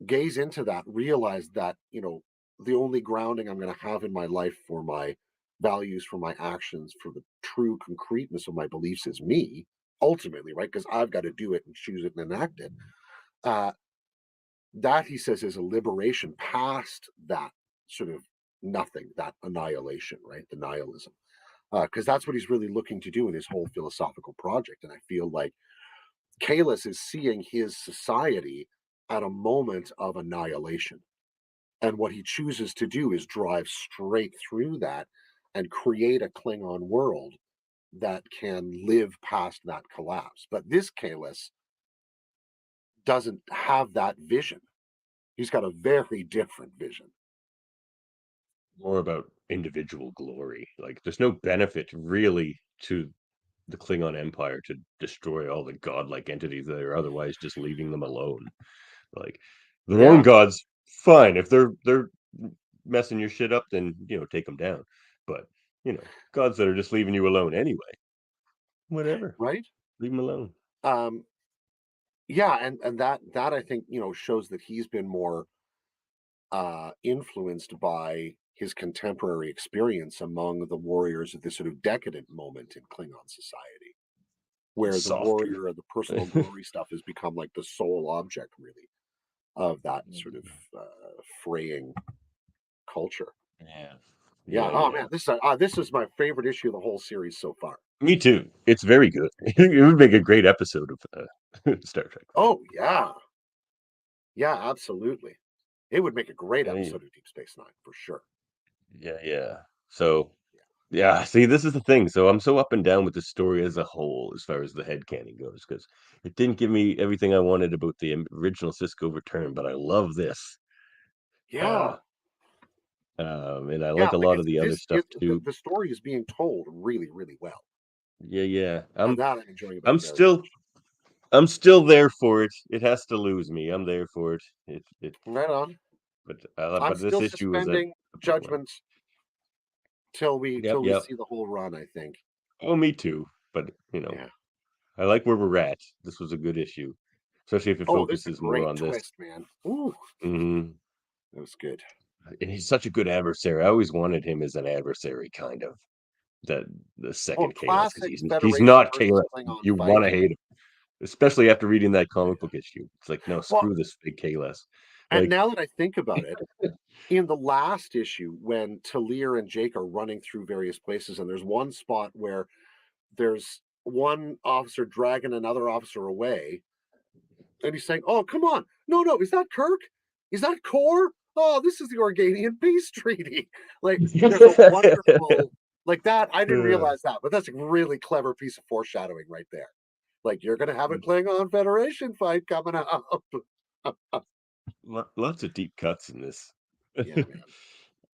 gaze into that, realize that, the only grounding I'm going to have in my life for my values, for my actions, for the true concreteness of my beliefs is me, ultimately, right? Because I've got to do it and choose it and enact it. That, he says, is a liberation past that sort of nothing, that annihilation, right? The nihilism. Because that's what he's really looking to do in his whole philosophical project. And I feel like Kalis is seeing his society at a moment of annihilation. And what he chooses to do is drive straight through that and create a Klingon world that can live past that collapse. But this Kalis doesn't have that vision. He's got a very different vision. More about individual glory. Like, there's no benefit really to the Klingon Empire to destroy all the godlike entities that are otherwise just leaving them alone. Like, their own gods, fine. If they're messing your shit up, then take them down. But gods that are just leaving you alone anyway, whatever, right? Leave them alone. Yeah, and that I think shows that he's been more influenced by his contemporary experience among the warriors of this sort of decadent moment in Klingon society, where the Softer. warrior and the personal glory stuff has become like the sole object, really, of that sort of fraying culture. Yeah. Oh man, this is my favorite issue of the whole series so far. Me too. It's very good. It would make a great episode of Star Trek. Oh yeah, yeah, absolutely. It would make a great episode of Deep Space Nine for sure. Yeah. So, yeah. See, this is the thing. So I'm so up and down with the story as a whole, as far as the headcanon goes, because it didn't give me everything I wanted about the original Cisco Return, but I love this. Yeah. And I like Yeah, a like lot of the other stuff too. the story is being told really, really well. Yeah. And that I'm enjoying about I'm it very much. I'm still there for it. It has to lose me. I'm there for it. Right on. I'm But this still issue was a suspending better one. judgment till we Yep. see the whole run, I think. Oh, me too. But Yeah. I like where we're at. This was a good issue, especially if it This is a focuses more great on this. twist, man. Ooh, hmm that was good. And he's such a good adversary. I always wanted him as an adversary, kind of. The second Kalis, because Classic he's Federation not versus Kalis. Klingon You fight. want to hate him, especially after reading that comic book issue. It's like, no, Well, screw this big Kalis. and Like, now that I think about it, in the last issue, when Tellar and Jake are running through various places, and there's one spot where there's one officer dragging another officer away, and he's saying, "Oh, come on, no, is that Kirk? Is that Core? Oh, this is the Organian Peace Treaty." Like, there's a wonderful like that. I didn't realize that, but that's a really clever piece of foreshadowing right there. Like, you're gonna have a Klingon Federation fight coming up. lots of deep cuts in this. Yeah, man.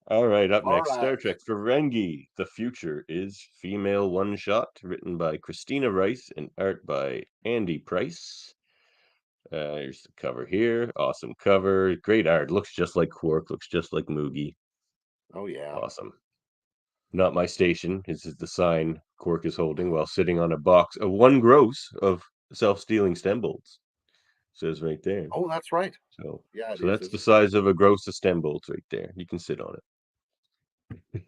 All right, up All next, right. Star Trek Ferengi. The Future is Female One Shot, written by Christina Rice and art by Andy Price. Here's the cover here. Awesome cover. Great art. Looks just like Quark. Looks just like Moogie. Oh yeah. Awesome. Not my station. This is the sign Quark is holding while sitting on a box of one gross of self-stealing stem bolts. Says right there. Oh, that's right. So, Yeah, it so is, that's the isn't size of a gross of stem bolts right there. You can sit on it.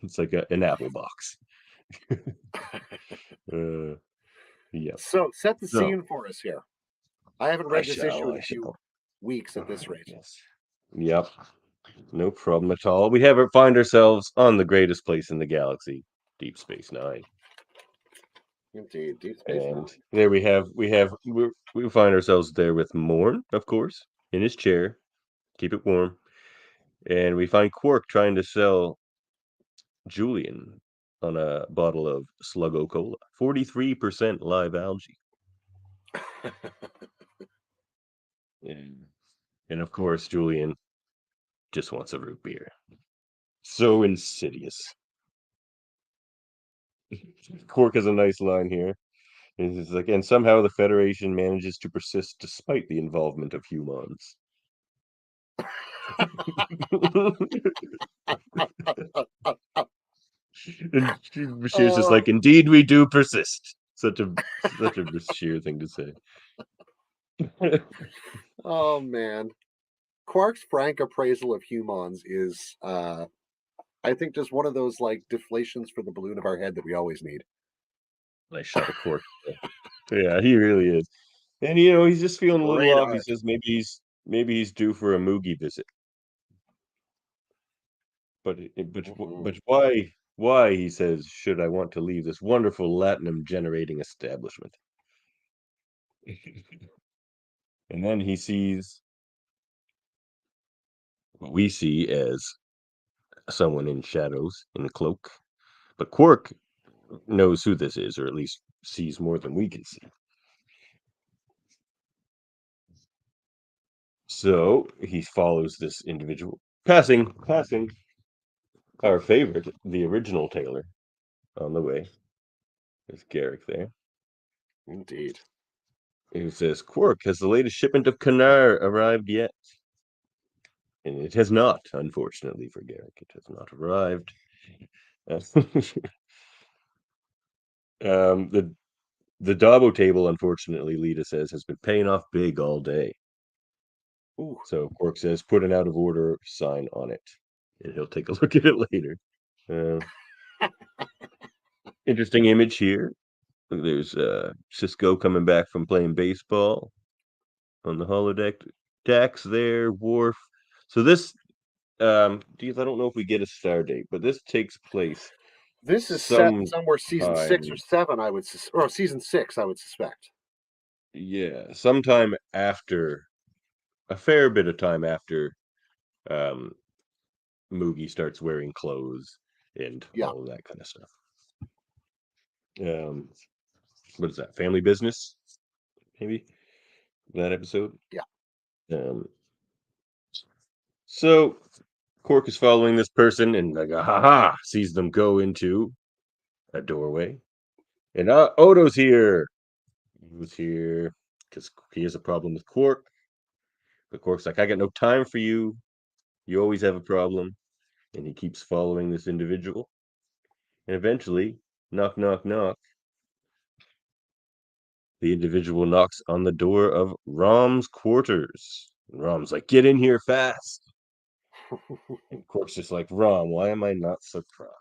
It's like an apple box. Yeah. So set the So scene for us here. I haven't read this issue in a few weeks at this rate. Yes. Yep. No problem at all. We find ourselves on the greatest place in the galaxy, Deep Space Nine. Indeed, Deep Space Nine. And there we find ourselves there with Morn, of course, in his chair. Keep it warm. And we find Quark trying to sell Julian on a bottle of Sluggo Cola. 43% live algae. And of course, Julian just wants a root beer. So insidious. Quark has a nice line here. He's like, and somehow the Federation manages to persist despite the involvement of humans. And Bashir's just like, indeed, we do persist. Such a Bashir thing to say. Oh man, Quark's frank appraisal of humans is, I think, just one of those like deflations for the balloon of our head that we always need. Nice shot of Quark. Yeah, he really is. And he's just feeling a little Great off. He art. says maybe he's due for a Moogie visit. But why he says should I want to leave this wonderful latinum generating establishment? And then he sees what we see as someone in shadows in a cloak. But Quark knows who this is, or at least sees more than we can see. So he follows this individual, passing our favorite, the original Tailor, on the way. There's Garrick there. Indeed. Who says, Quark, has the latest shipment of Kanar arrived yet? And it has not, unfortunately for Garrick. It has not arrived. The Dabo table, unfortunately, Lita says, has been paying off big all day. Ooh. So Quark says, put an out of order sign on it. And he'll take a look at it later. Interesting image here. There's Cisco coming back from playing baseball on the holodeck. Dax there, Worf. So this, I don't know if we get a star date, but this takes place This is set somewhere season 6 or sometime, 7, or season 6, I would suspect. yeah, sometime after, a fair bit of time after Moogie starts wearing clothes and Yeah. all of that kind of stuff. What is that? Family Business? Maybe that episode. Yeah. So Quark is following this person and like, sees them go into a doorway. And Odo's here. He was here because he has a problem with Quark. But Quark's like, I got no time for you. You always have a problem. And he keeps following this individual. And eventually, knock, knock, knock, the individual knocks on the door of Rom's quarters. And Rom's like, get in here fast. And Quark's just like, Rom, why am I not surprised?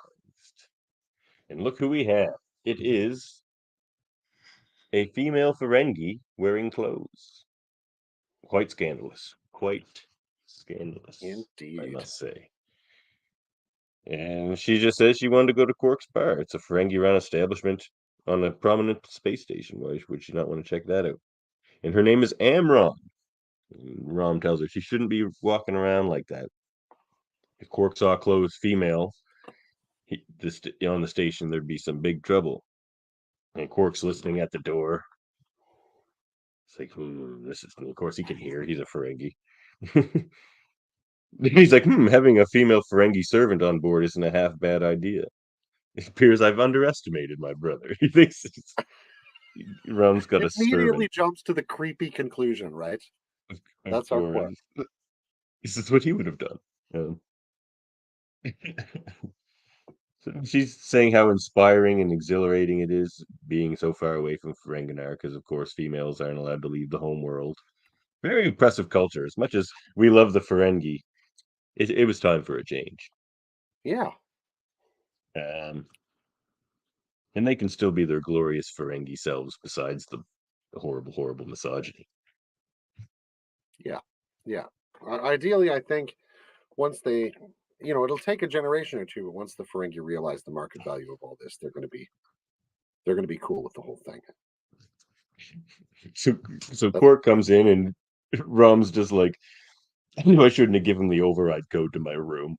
And look who we have. It is a female Ferengi wearing clothes. Quite scandalous. Quite scandalous, I Indeed. must say. And she just says she wanted to go to Quark's bar. It's a Ferengi-run establishment on a prominent space station. Why would she not want to check that out? And her name is Amram. And Rom tells her she shouldn't be walking around like that. If Quark saw a clothes female on the station, there'd be some big trouble. And Quark's listening at the door. It's like, this is, of course, he can hear. He's a Ferengi. He's like, having a female Ferengi servant on board isn't a half bad idea. It appears I've underestimated my brother. He thinks Rom's got a Immediately servant. jumps to the creepy conclusion, right? That's our Quark. This is what he would have done. So she's saying how inspiring and exhilarating it is being so far away from Ferenginar, because of course females aren't allowed to leave the home world. Very impressive culture. As much as we love the Ferengi, it was time for a change. Yeah. And they can still be their glorious Ferengi selves besides the horrible, horrible misogyny. Yeah. Yeah. Ideally, I think once they, it'll take a generation or two, but once the Ferengi realize the market value of all this, they're going to be cool with the whole thing. So Quark comes in and Rom's just like, I knew I shouldn't have given the override code to my room.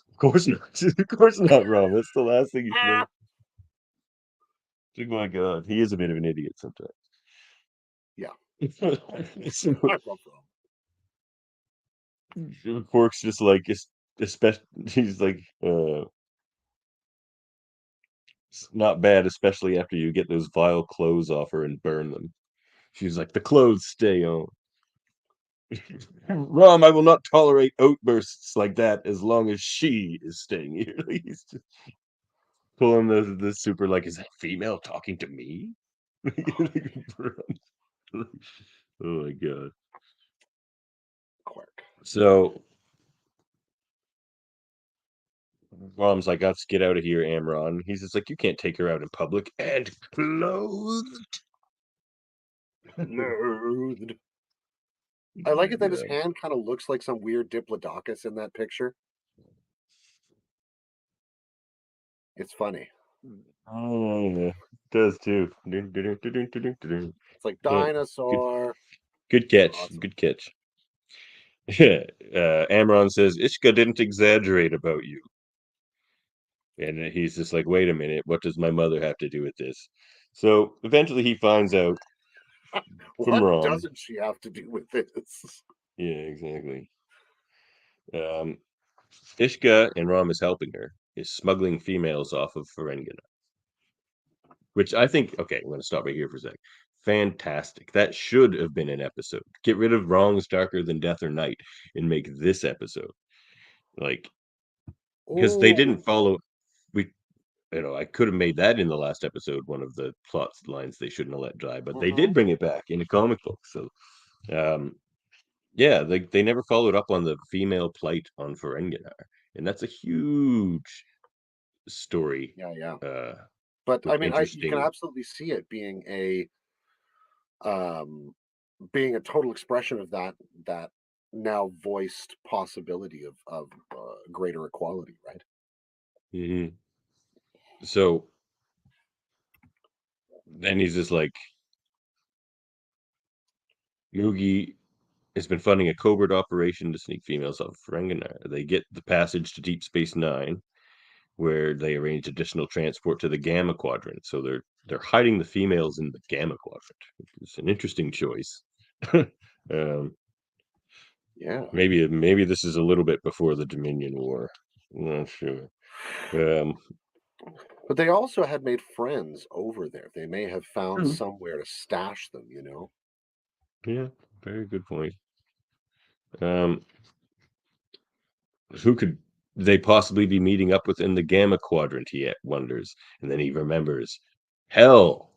Of course not. Of course not, Rom. That's the last thing you think. Oh my god, he is a bit of an idiot sometimes. Yeah. So, I love Rom. Quark's just like, especially, he's like, it's not bad, especially after you get those vile clothes off her and burn them. She's like, the clothes stay on. Rom, I will not tolerate outbursts like that as long as she is staying here. He's just pulling the super like, is that female talking to me? Oh my god. Quark. So Rom's like, let's get out of here, Amron. He's just like, you can't take her out in public and clothed. Loathed. I like it that his Yeah. hand kind of looks like some weird Diplodocus in that picture. It's funny. Oh, yeah. It does too. It's like Yeah, dinosaur. good catch. Awesome. Good catch. Amron says, Ishka didn't exaggerate about you. And he's just like, wait a minute, what does my mother have to do with this? So eventually he finds out from What Rom. doesn't she have to do with this? Yeah, exactly. Ishka, and Rom is helping her, is smuggling females off of Ferenginar. Which I think, okay, I'm going to stop right here for a sec. Fantastic. That should have been an episode. Get rid of Wrongs Darker Than Death or Night and make this episode. Like, because they didn't follow. We, I could have made that in the last episode one of the plot lines they shouldn't have let die, but they did bring it back in a comic book. So, yeah, they never followed up on the female plight on Ferenginar, and that's a huge story. Yeah. Uh, But with I mean, you can interesting. absolutely see it being a total expression of that now voiced possibility of greater equality, right? Mhm. So then he's just like, Mugi has been funding a covert operation to sneak females off Ferenginar. They get the passage to Deep Space Nine, where they arrange additional transport to the Gamma Quadrant. So they're hiding the females in the Gamma Quadrant, which is an interesting choice. Yeah. Maybe this is a little bit before the Dominion War. I'm not sure. But they also had made friends over there. They may have found True. somewhere to stash them, you know? Yeah, very good point. Who could they possibly be meeting up with in the Gamma Quadrant? He wonders, and then he remembers Hell,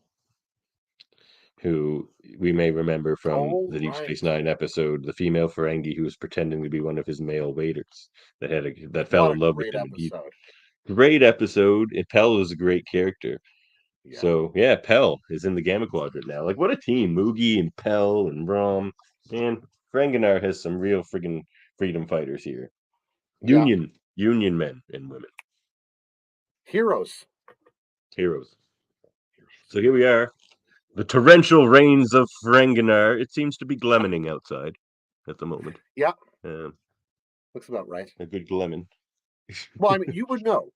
who we may remember from Oh, the Deep right. Space Nine episode, the female Ferengi who was pretending to be one of his male waiters that fell What in a love with great him. And episode. great episode. And Pell is a great character. Yeah. So yeah, Pell is in the Gamma Quadrant now. Like what a team! Moogie and Pell and Rom. Man, Ferenginar has some real friggin' freedom fighters here. Yeah. Union men and women. Heroes. Heroes. So here we are. The torrential rains of Ferenginar. It seems to be gleaming outside at the moment. Yeah. Looks about right. A good gleaming. Well, I mean, you would know.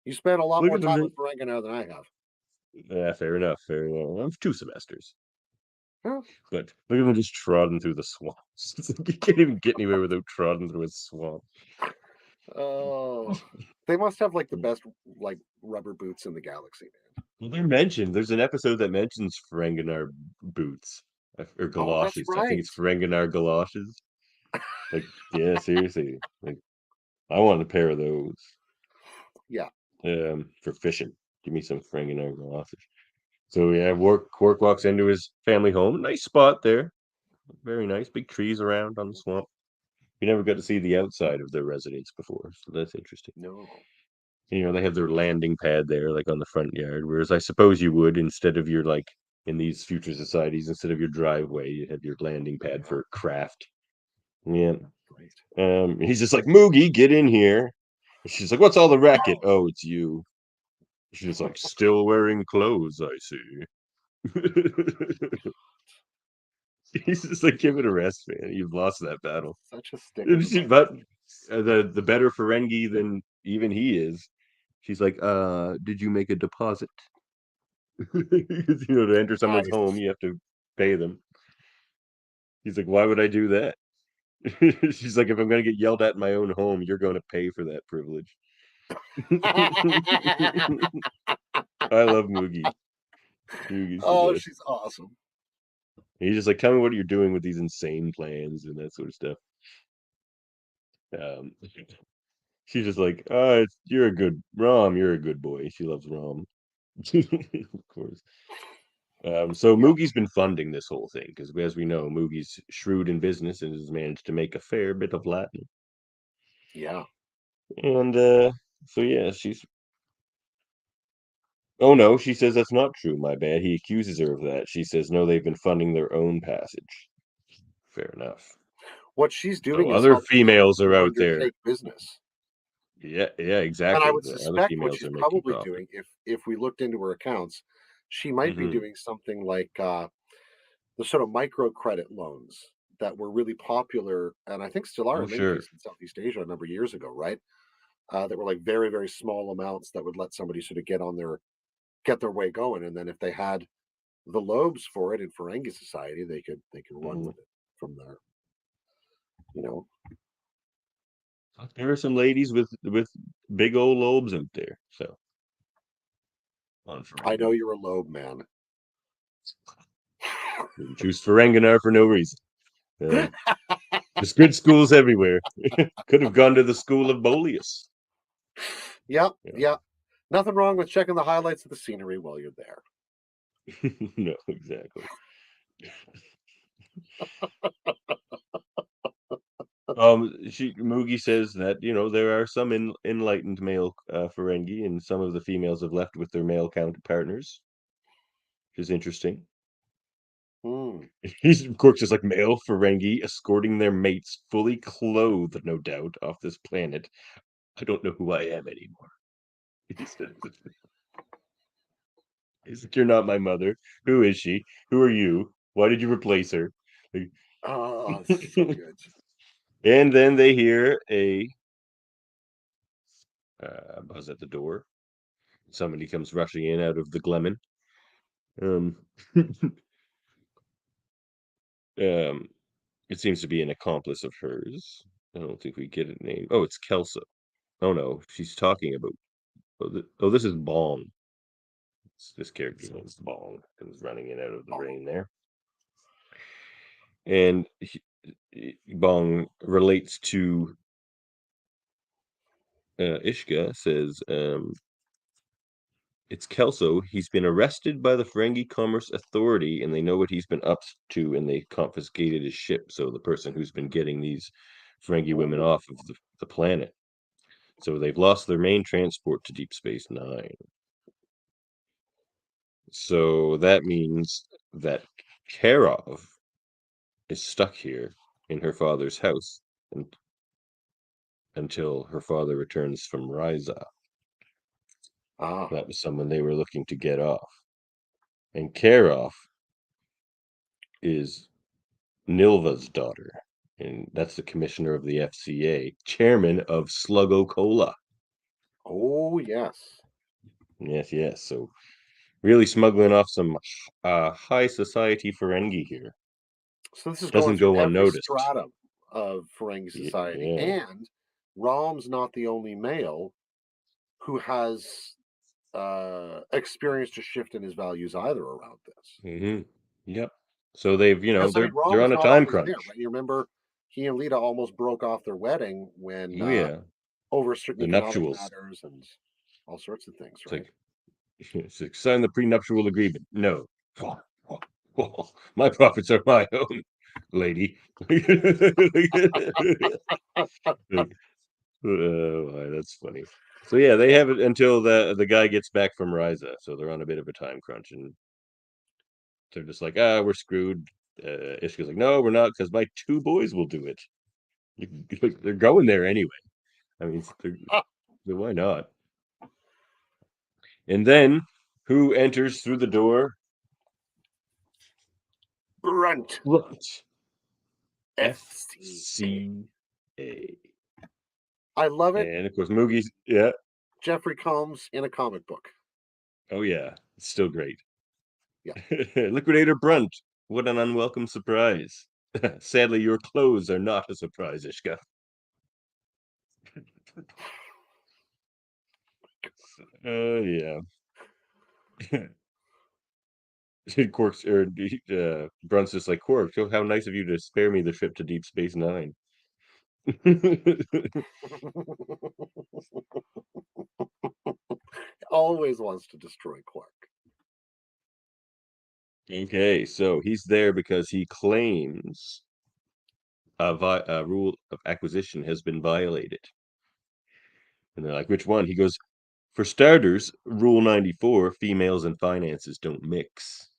You spent a lot Look more at them. time with Ferenginar than I have. Yeah, fair enough. Fair enough. I'm 2 semesters. Huh? But look at them just trotting through the swamps. You can't even get anywhere without trotting through a swamp. Oh, they must have like the best like rubber boots in the galaxy, man. Well, they're mentioned. There's an episode that mentions Ferenginar boots or Oh, that's galoshes. I think right. it's Ferenginar galoshes. Like, yeah, seriously. Like, I want a pair of those. Yeah. For fishing. Give me some Ferenginar galoshes. So yeah, Quark walks into his family home. Nice spot there. Very nice. Big trees around on the swamp. You never got to see the outside of their residence before, so that's interesting. No. They have their landing pad there, like on the front yard. Whereas I suppose you would, instead of your like in these future societies, instead of your driveway, you have your landing pad for craft. Yeah. Right. He's just like, Moogie, get in here. And she's like, what's all the racket? Oh, it's you. She's like, still wearing clothes, I see. He's just like, give it a rest, man. You've lost that battle. Such a stick in the mud. But the better Ferengi than even he is. She's like, did you make a deposit? To enter someone's home, Nice. you have to pay them. He's like, why would I do that? She's like, if I'm going to get yelled at in my own home, you're going to pay for that privilege. I love Moogie. Moogie's the Oh, best. she's awesome. he's just like, tell me what you're doing with these insane plans and that sort of stuff. She's just like, you're a good Rom, you're a good boy. She loves Rom. Of course. So Yeah. Moogie's been funding this whole thing because, as we know, Moogie's shrewd in business and has managed to make a fair bit of Latin. Yeah. And so yeah, she's. Oh no, she says that's not true. My bad. He accuses her of that. She says no, they've been funding their own passage. Fair enough. What she's doing So is other helping females are to out there. undertake business. Yeah, And I exactly. would The other suspect what females she's are making probably profit. doing, if we looked into her accounts, she might be Mm-hmm. doing something like the sort of microcredit loans that were really popular, and I think still are Oh in many sure. cases in Southeast Asia a number of years ago, right? That were like very, very small amounts that would let somebody sort of get their way going, and then if they had the lobes for it in Ferengi society, they could run Mhm. with it from there. You know, There are some ladies with big old lobes out there. So on I know Ferengi. you're a lobe man. Didn't choose Ferenginar for no reason. There's good schools everywhere. Could have gone to the school of Boleus. Yeah, Yeah. yeah. Nothing wrong with checking the highlights of the scenery while you're there. No, exactly. Moogie says that there are some enlightened male Ferengi, and some of the females have left with their male counterpartners, which is interesting. Hmm. He's of course just like male Ferengi escorting their mates, fully clothed, no doubt, off this planet. I don't know who I am anymore. He's like, you're not my mother. Who is she? Who are you? Why did you replace her? Like, Oh, it's so good. and then they hear a buzz at the door. Somebody comes rushing in out of the Glemin. Um, um, it seems to be an accomplice of hers. I don't think we get a name. Oh, it's Kelso. Oh no, she's talking about. This is Bong. This character's name is Bong. Comes running in out of the rain there, and Bong relates to Ishka. Says, it's Kelso. He's been arrested by the Ferengi Commerce Authority, and they know what he's been up to, and they confiscated his ship. So the person who's been getting these Ferengi women Oh, off of the planet. So they've lost their main transport to Deep Space Nine. So that means that Karov is stuck here in her father's house until her father returns from Ryza. ah, That was someone they were looking to get off. And Karov is Nilva's daughter, and that's the commissioner of the FCA, chairman of Sluggo Cola. oh yes. Yes, yes. So really smuggling off some high society Ferengi here. So this is going Doesn't through go every unnoticed. stratum of Ferengi society, Yeah. and Rom's not the only male who has experienced a shift in his values either around this. Yep. So they've, Because I mean, they're Rom's on a not time always there, crunch. right? You remember he and Lita almost broke off their wedding when Oh yeah, over certain the economic nuptials. matters and all sorts of things, It's right? like it's like sign the prenuptial agreement. No. My profits are my own, lady. Like, oh, that's funny. So yeah, they have it until the guy gets back from Ryza. So they're on a bit of a time crunch, and they're just like, we're screwed. Ishka's like, no, we're not, because my two boys will do it. They're going there anyway. I mean, why not? And then who enters through the door? Brunt What? FCA. FCA. I love it. And of course, Moogie's, yeah. Jeffrey Combs in a comic book. Oh, yeah. It's still great. Yeah. Liquidator Brunt. What an unwelcome surprise. Sadly, your clothes are not a surprise, Ishka. Oh, yeah. Quark's or Brunt's just like, Quark, how nice of you to spare me the trip to Deep Space Nine. Always wants to destroy Quark. Okay, so he's there because he claims a rule of acquisition has been violated. And they're like, which one? He goes, for starters, Rule 94, females and finances don't mix.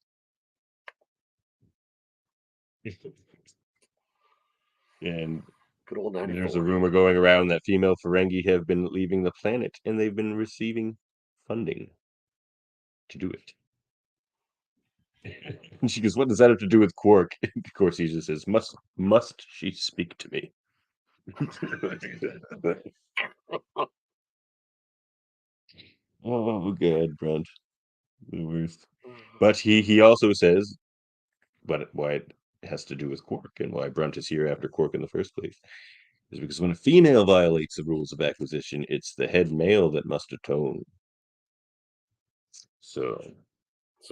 And Good old 94. there's a rumor going around that female Ferengi have been leaving the planet and they've been receiving funding to do it. And she goes, what does that have to do with Quark? Of course, he just says, must she speak to me? Oh, God, Brunt. The worst. But he also says, why it has to do with Quark and why Brunt is here after Quark in the first place is because when a female violates the rules of acquisition, it's the head male that must atone. So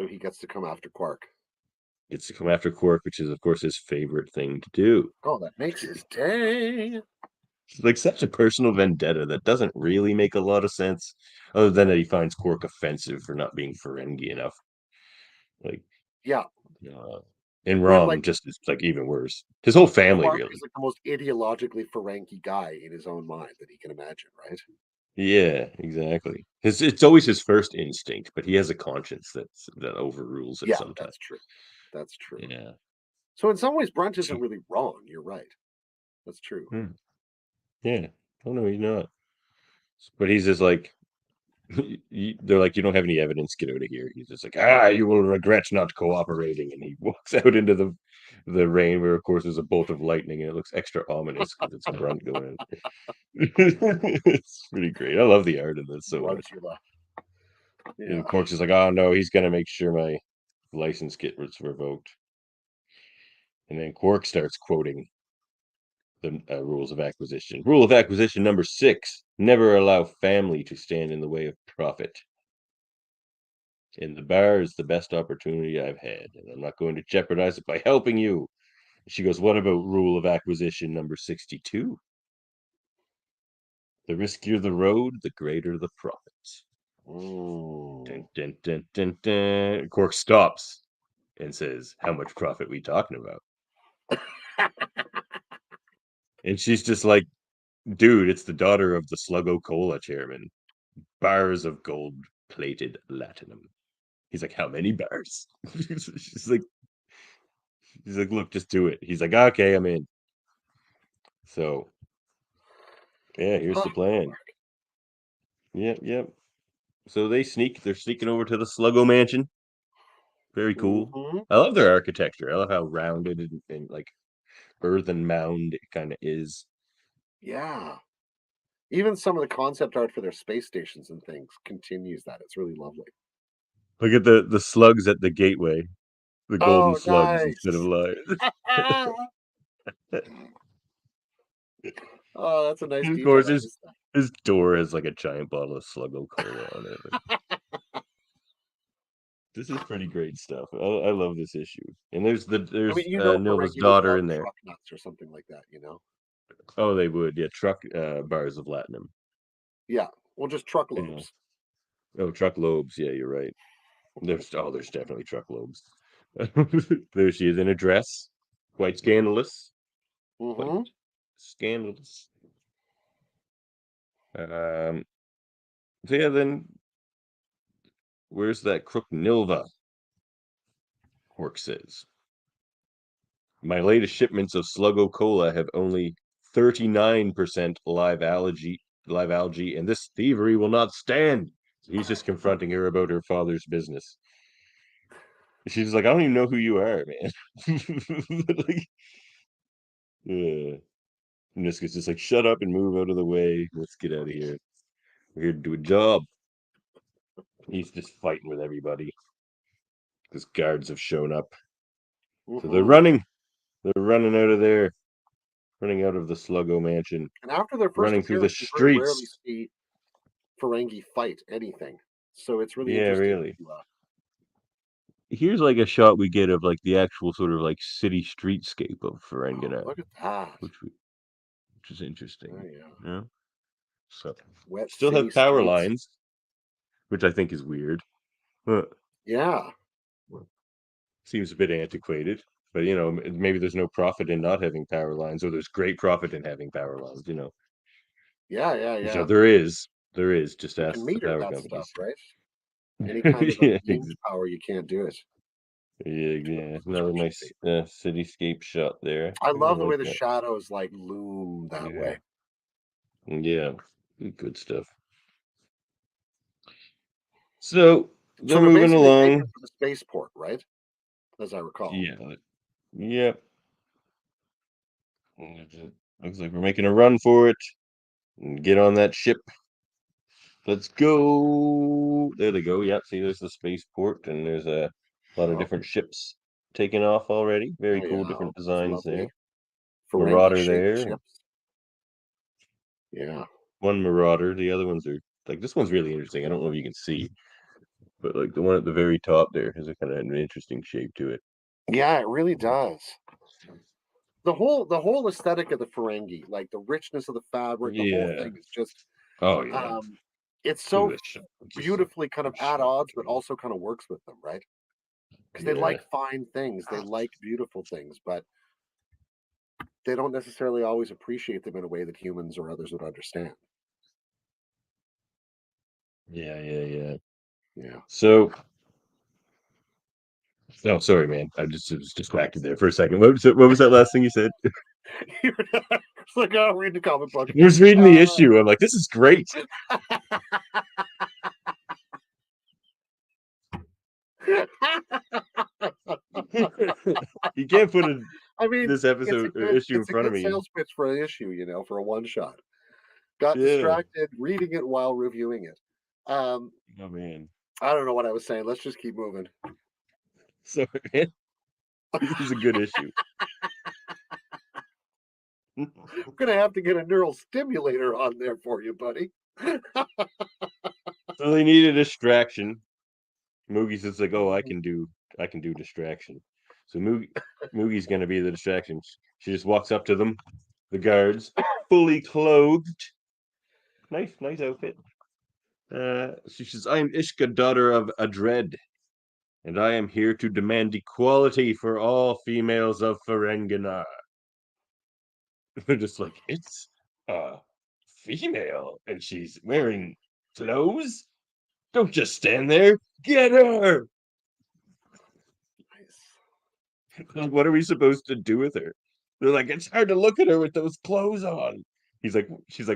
he gets to come after Quark. Gets to come after Quark, which is, of course, his favorite thing to do. Oh, that makes his day. It's like such a personal vendetta that doesn't really make a lot of sense, other than that he finds Quark offensive for not being Ferengi enough. Like, yeah. And Rom just is like even worse. His whole family Quark really is like the most ideologically Ferengi guy in his own mind that he can imagine, right? Yeah, exactly. It's always his first instinct, but he has a conscience that overrules it sometimes. That's true. That's true. Yeah. So in some ways, Brunt isn't really wrong. You're right. That's true. Yeah. Oh no, he's not. But he's just like, they're like, you don't have any evidence. Get out of here. He's just like, you will regret not cooperating. And he walks out into the rain, where of course there's a bolt of lightning, and it looks extra ominous because it's Brunt going in. It's pretty great. I love the art of this so much. Yeah. And Quark's is like, oh no, he's gonna make sure my license gets revoked. And then Quark starts quoting the rules of acquisition. Rule of acquisition number 6: never allow family to stand in the way of profit. And the bar is the best opportunity I've had, and I'm not going to jeopardize it by helping you. She goes, what about rule of acquisition number 62? The riskier the road, the greater the profits. Dun, dun, dun, dun, dun. Quark stops and says, how much profit we talking about? And she's just like, dude, it's the daughter of the Sluggo-Cola chairman. Bars of gold-plated latinum. He's like, how many bars? She's like, look, just do it. He's like, okay, I'm in. So, yeah, here's the plan. Yep. So they're sneaking over to the Sluggo mansion. Very cool. I love their architecture. I love how rounded and like earthen mound it kind of is. Yeah. Even some of the concept art for their space stations and things continues that. It's really lovely. Look at the slugs at the gateway. The golden slugs instead of lions. Oh, that's a nice Of detail. course, his door has like a giant bottle of Sluggo-Cola on it. This is pretty great stuff. I love this issue. And there's Nilva's daughter in there. Truck nuts or something like that, you know? Oh, they would. Yeah, truck bars of latinum. Yeah, well, just truck lobes. Oh, truck lobes. Yeah, you're right. There's definitely truck lobes. There she is in a dress. Quite scandalous. Quite scandalous. So yeah, then where's that crook Nilva? Quark says, my latest shipments of Sluggo-Cola have only 39% live algae, and this thievery will not stand. He's just confronting her about her father's business. She's like, I don't even know who you are, man. Like, yeah. And Niska's just like, shut up and move out of the way. Let's get out of here. We're here to do a job. He's just fighting with everybody. Because guards have shown up. So they're running. They're running out of there. Running out of the Sluggo mansion. And after their first running through the streets. we very rarely see Ferengi fight anything. So it's really interesting. Really. here's like a shot we get of like the actual sort of like city streetscape of Oh, Ferenginar, look at that. which is interesting. Oh, yeah. Yeah. So Wet still city have power streets. lines, which I think is weird. Huh. Yeah. Seems a bit antiquated, but maybe there's no profit in not having power lines, or there's great profit in having power lines. Yeah. There is. Just You ask can the meter power that stuff, companies. right? Any kind of Yeah, range power, you can't do it. yeah. Another Construction nice fee. cityscape shot there. I I love the way like the that. shadows like loom that Yeah, way. yeah, good stuff. So So then they're moving basically making along. for the spaceport, right? As I recall. Yeah, yep. Looks like we're making a run for it. Get on that ship. Let's go. There they go. Yep. See, there's the spaceport, and there's a lot of Oh, different ships taking off already. Very oh cool, yeah, different those designs lovely there. Ferengi Marauder shaped there. ships. Yeah. One Marauder. The other ones are like this one's really interesting. I don't know if you can see, but like the one at the very top there has a kind of an interesting shape to it. Yeah, it really does. The whole aesthetic of the Ferengi, like the richness of the fabric, the whole Yeah. thing is just Oh yeah. um it's Look so at this shot. Just a beautifully kind of good at shot. odds, but also kind of works with them, right? Because they Yeah. like fine things, they like beautiful things, but they don't necessarily always appreciate them in a way that humans or others would understand. Yeah. Yeah. So, oh, sorry, man. I just was distracted there for a second. What was that last thing you said? It's like, oh, reading a comic book. I was reading the issue. I'm like, this is great. You can't put I mean, this episode or issue in it's a front of good me. sales pitch for an issue, for a one shot. Got Yeah. distracted reading it while reviewing it. Oh man. I don't know what I was saying. Let's just keep moving. Sorry, man. This is a good issue. I'm gonna have to get a neural stimulator on there for you, buddy. So they need a distraction. Moogie's just like, oh, I can do distraction. So Moogie's gonna be the distraction. She just walks up to them, the guards, fully clothed. Nice outfit. She says, I am Ishka, daughter of Adred, and I am here to demand equality for all females of Ferenginar. They're just like, it's a female, and she's wearing clothes? Don't just stand there. Get her! Nice. What are we supposed to do with her? They're like, it's hard to look at her with those clothes on. She's like,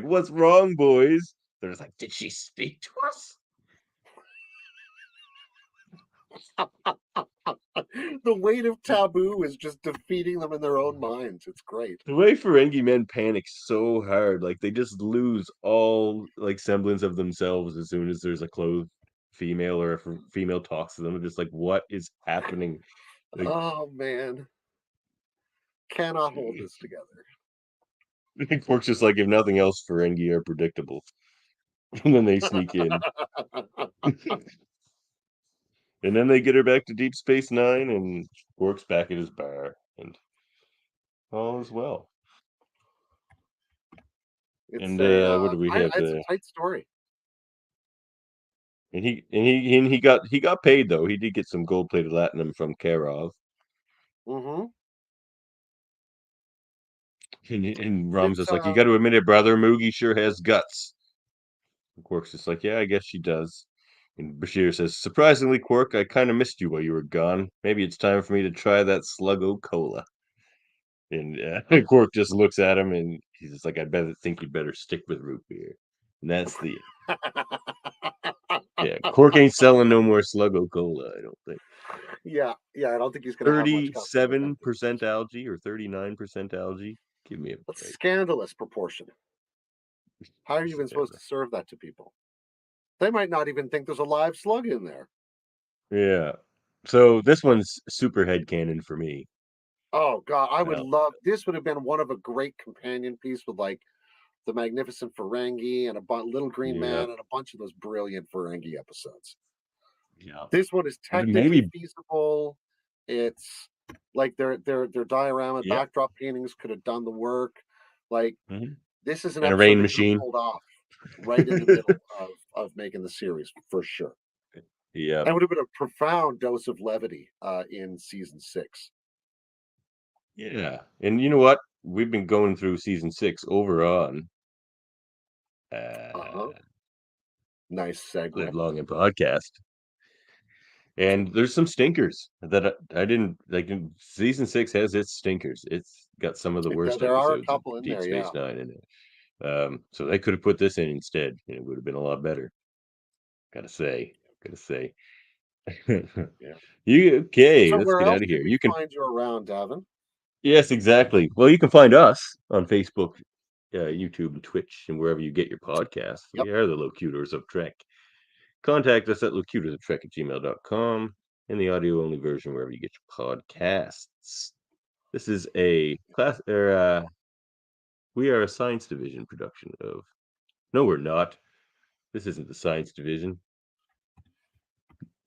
what's wrong, boys? They're just like, did she speak to us? The weight of taboo is just defeating them in their own minds. It's great. The way Ferengi men panic so hard, like they just lose all like semblance of themselves as soon as there's a clothed female or a female talks to them. They're just like, what is happening? Like, Oh man, cannot hold this together. Quark's just like, if nothing else, Ferengi are predictable. And then they sneak in. And then they get her back to Deep Space Nine, and Quark's back at his bar, and all is well. It's And a what do we have? it's a tight story. And he got paid though. He did get some gold plated latinum from Karov. Mm-hmm. And Rom's It's just like, you got to admit it, brother. Moogie sure has guts. And Quark's just like, yeah, I guess she does. And Bashir says, surprisingly, Quark, I kind of missed you while you were gone. Maybe it's time for me to try that Sluggo Cola. And Quark just looks at him, and he's just like, I better think you'd better stick with root beer. And that's the yeah. Quark ain't selling no more Sluggo Cola, I don't think. yeah. I don't think he's going to have much company with them. 37% algae or 39% algae. Give me a That's break. scandalous proportion. How are you even supposed to serve that to people? They might not even think there's a live slug in there. Yeah. So this one's super headcanon for me. Oh god, I would Well, love this. Would have been one of a great companion piece with like the Magnificent Ferengi and a little green yeah. man and a bunch of those brilliant Ferengi episodes. Yeah. This one is technically Maybe. feasible. It's like their diorama Yeah. backdrop paintings could have done the work. Like Mhm. this is an And a episode rain they could have machine. pulled off right in the middle of making the series for sure. Yeah. And would have been a profound dose of levity in season 6. Yeah. And you know what? We've been going through season 6 over on Uh-huh. uh Nice segue. Live Long and Podcast. And there's some stinkers that I didn't like. Season 6 has its stinkers. It's got some of the worst There are a episodes of couple in Deep there, yeah. Space Nine in it. So they could have put this in instead, and it would have been a lot better. Gotta say, gotta say. Yeah. You okay? So Let's where get else out of can here. we You can, find you around, Davin? yes, exactly. Well, you can find us on Facebook, YouTube, and Twitch, and wherever you get your podcasts. Yep. We are the Locutors of Trek. Contact us at locutorsoftrek@gmail.com in the audio only version wherever you get your podcasts. This is a class, we are a science division production of. No, we're not. This isn't the science division.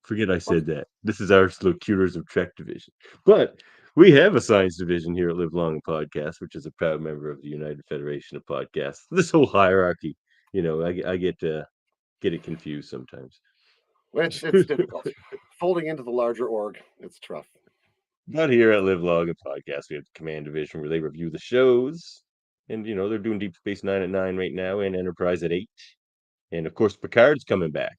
Forget I said that. This is our Locutors of Trek division. But we have a science division here at Live Long and Podcast, which is a proud member of the United Federation of Podcasts. This whole hierarchy, I get it confused sometimes. Which it's difficult. Folding into the larger org, it's tough. Not here at Live Long and Podcast. We have the Command Division where they review the shows. And, they're doing Deep Space Nine at 9 right now and Enterprise at 8. And, of course, Picard's coming back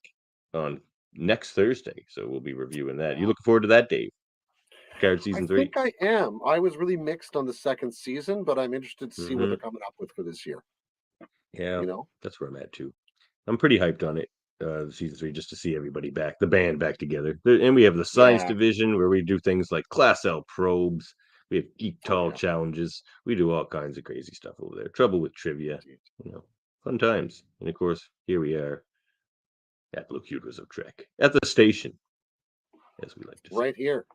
on next Thursday. So we'll be reviewing that. You looking forward to that, Dave? Picard I Season 3. think I am. I was really mixed on the second season, but I'm interested to see what they're coming up with for this year. Yeah, You know? that's where I'm at, too. I'm pretty hyped on it, Season 3, just to see everybody back, the band back together. And we have the Science Yeah. Division where we do things like Class L probes. We have Geek Oh, Tall yeah. challenges. We do all kinds of crazy stuff over there. Trouble with trivia, fun times. And of course, here we are at Locutors of Trek at the station, as we like to say. Right here.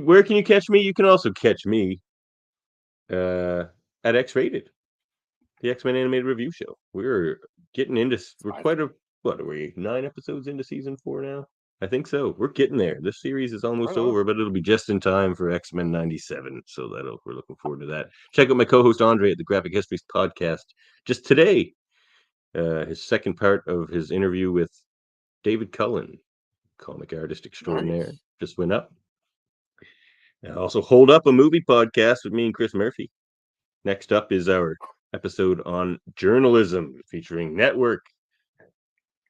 Where can you catch me? You can also catch me at X Rated, the X-Men animated review show. We're quite what are we, 9 episodes into season 4 now? I think so. We're getting there. This series is almost Right on. over, but it'll be just in time for X-Men 97. So we're looking forward to that. Check out my co-host Andre at the Graphic Histories podcast just today. His second part of his interview with David Cullen, comic artist extraordinaire, Nice. just went up. And also Hold Up, a movie podcast with me and Chris Murphy. Next up is our episode on journalism featuring Network.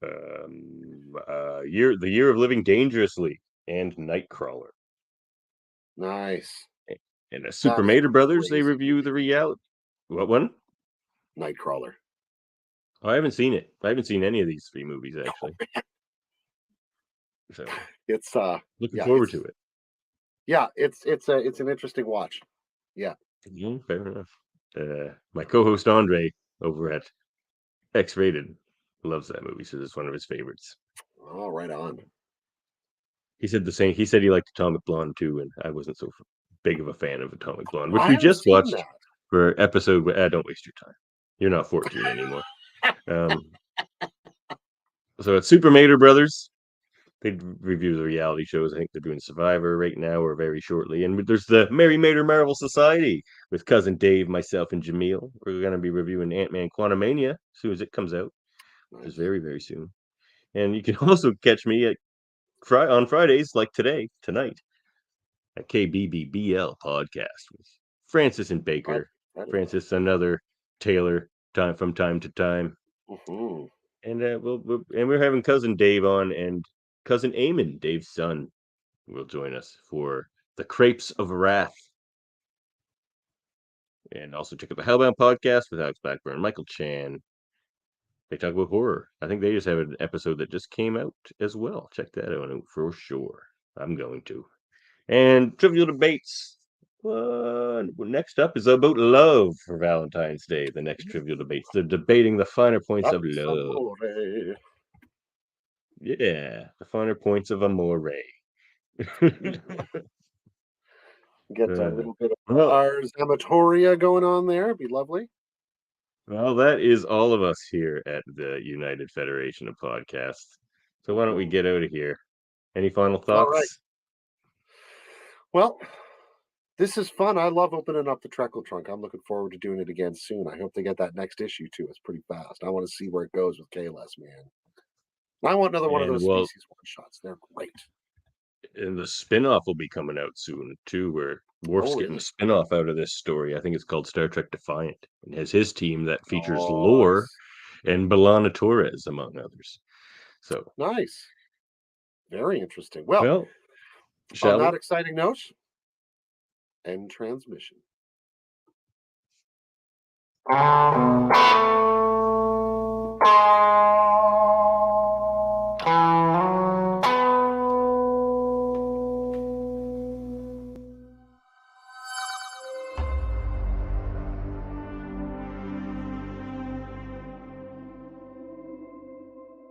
The Year of Living Dangerously and Nightcrawler. Nice. And the That Super is a Mater Brothers, they crazy review movie. the reality. What one? Nightcrawler. Oh, I haven't seen it. I haven't seen any of these 3 movies actually. So It's looking forward to it. Yeah, it's an interesting watch. Yeah. Fair enough. My co-host Andre over at X Rated loves that movie, so it's one of his favorites. Oh, right on. He said the same. He said he liked Atomic Blonde too, and I wasn't so big of a fan of Atomic Blonde, which I we haven't just seen watched that. for episode. Don't waste your time. You're not 14 anymore. So it's Super Mater Brothers. They review the reality shows. I think they're doing Survivor right now or very shortly. And there's the Mary Mater Marvel Society with cousin Dave, myself, and Jaemeel. We're going to be reviewing Ant-Man Quantumania as soon as it comes out, which is very, very soon. And you can also catch me on Fridays, like tonight, at KBBBL podcast with Francis and Baker. Francis, another Tailor, from time to time. Mm-hmm. And we're having cousin Dave on, and cousin Eamon, Dave's son, will join us for the Crepes of Wrath. And also check out the Hellbound podcast with Alex Blackburn, Michael Chan. They talk about horror. I think they just have an episode that just came out as well. Check that out for sure. I'm going to. And Trivial Debates. Next up is about love for Valentine's Day. The next Trivial Debates. They're debating the finer points of love. Amore. Yeah, the finer points of amore. Get a little bit of Ars Amatoria going on there. It'd be lovely. Well, that is all of us here at the United Federation of Podcasts. So why don't we get out of here? Any final All right. thoughts? Well, this is fun. I love opening up the Trekle trunk. I'm looking forward to doing it again soon. I hope they get that next issue to us pretty fast. I want to see where it goes with Kalos, man. I want another one of And those species one shots. They're great. And the spin-off will be coming out soon too, where Worf's getting a Really? spin-off out of this story. I think it's called Star Trek Defiant, and has his team that features Oh, Lore and B'Elanna Torres, among others. So nice. Very interesting. Well, on shall that we? exciting note, end transmission.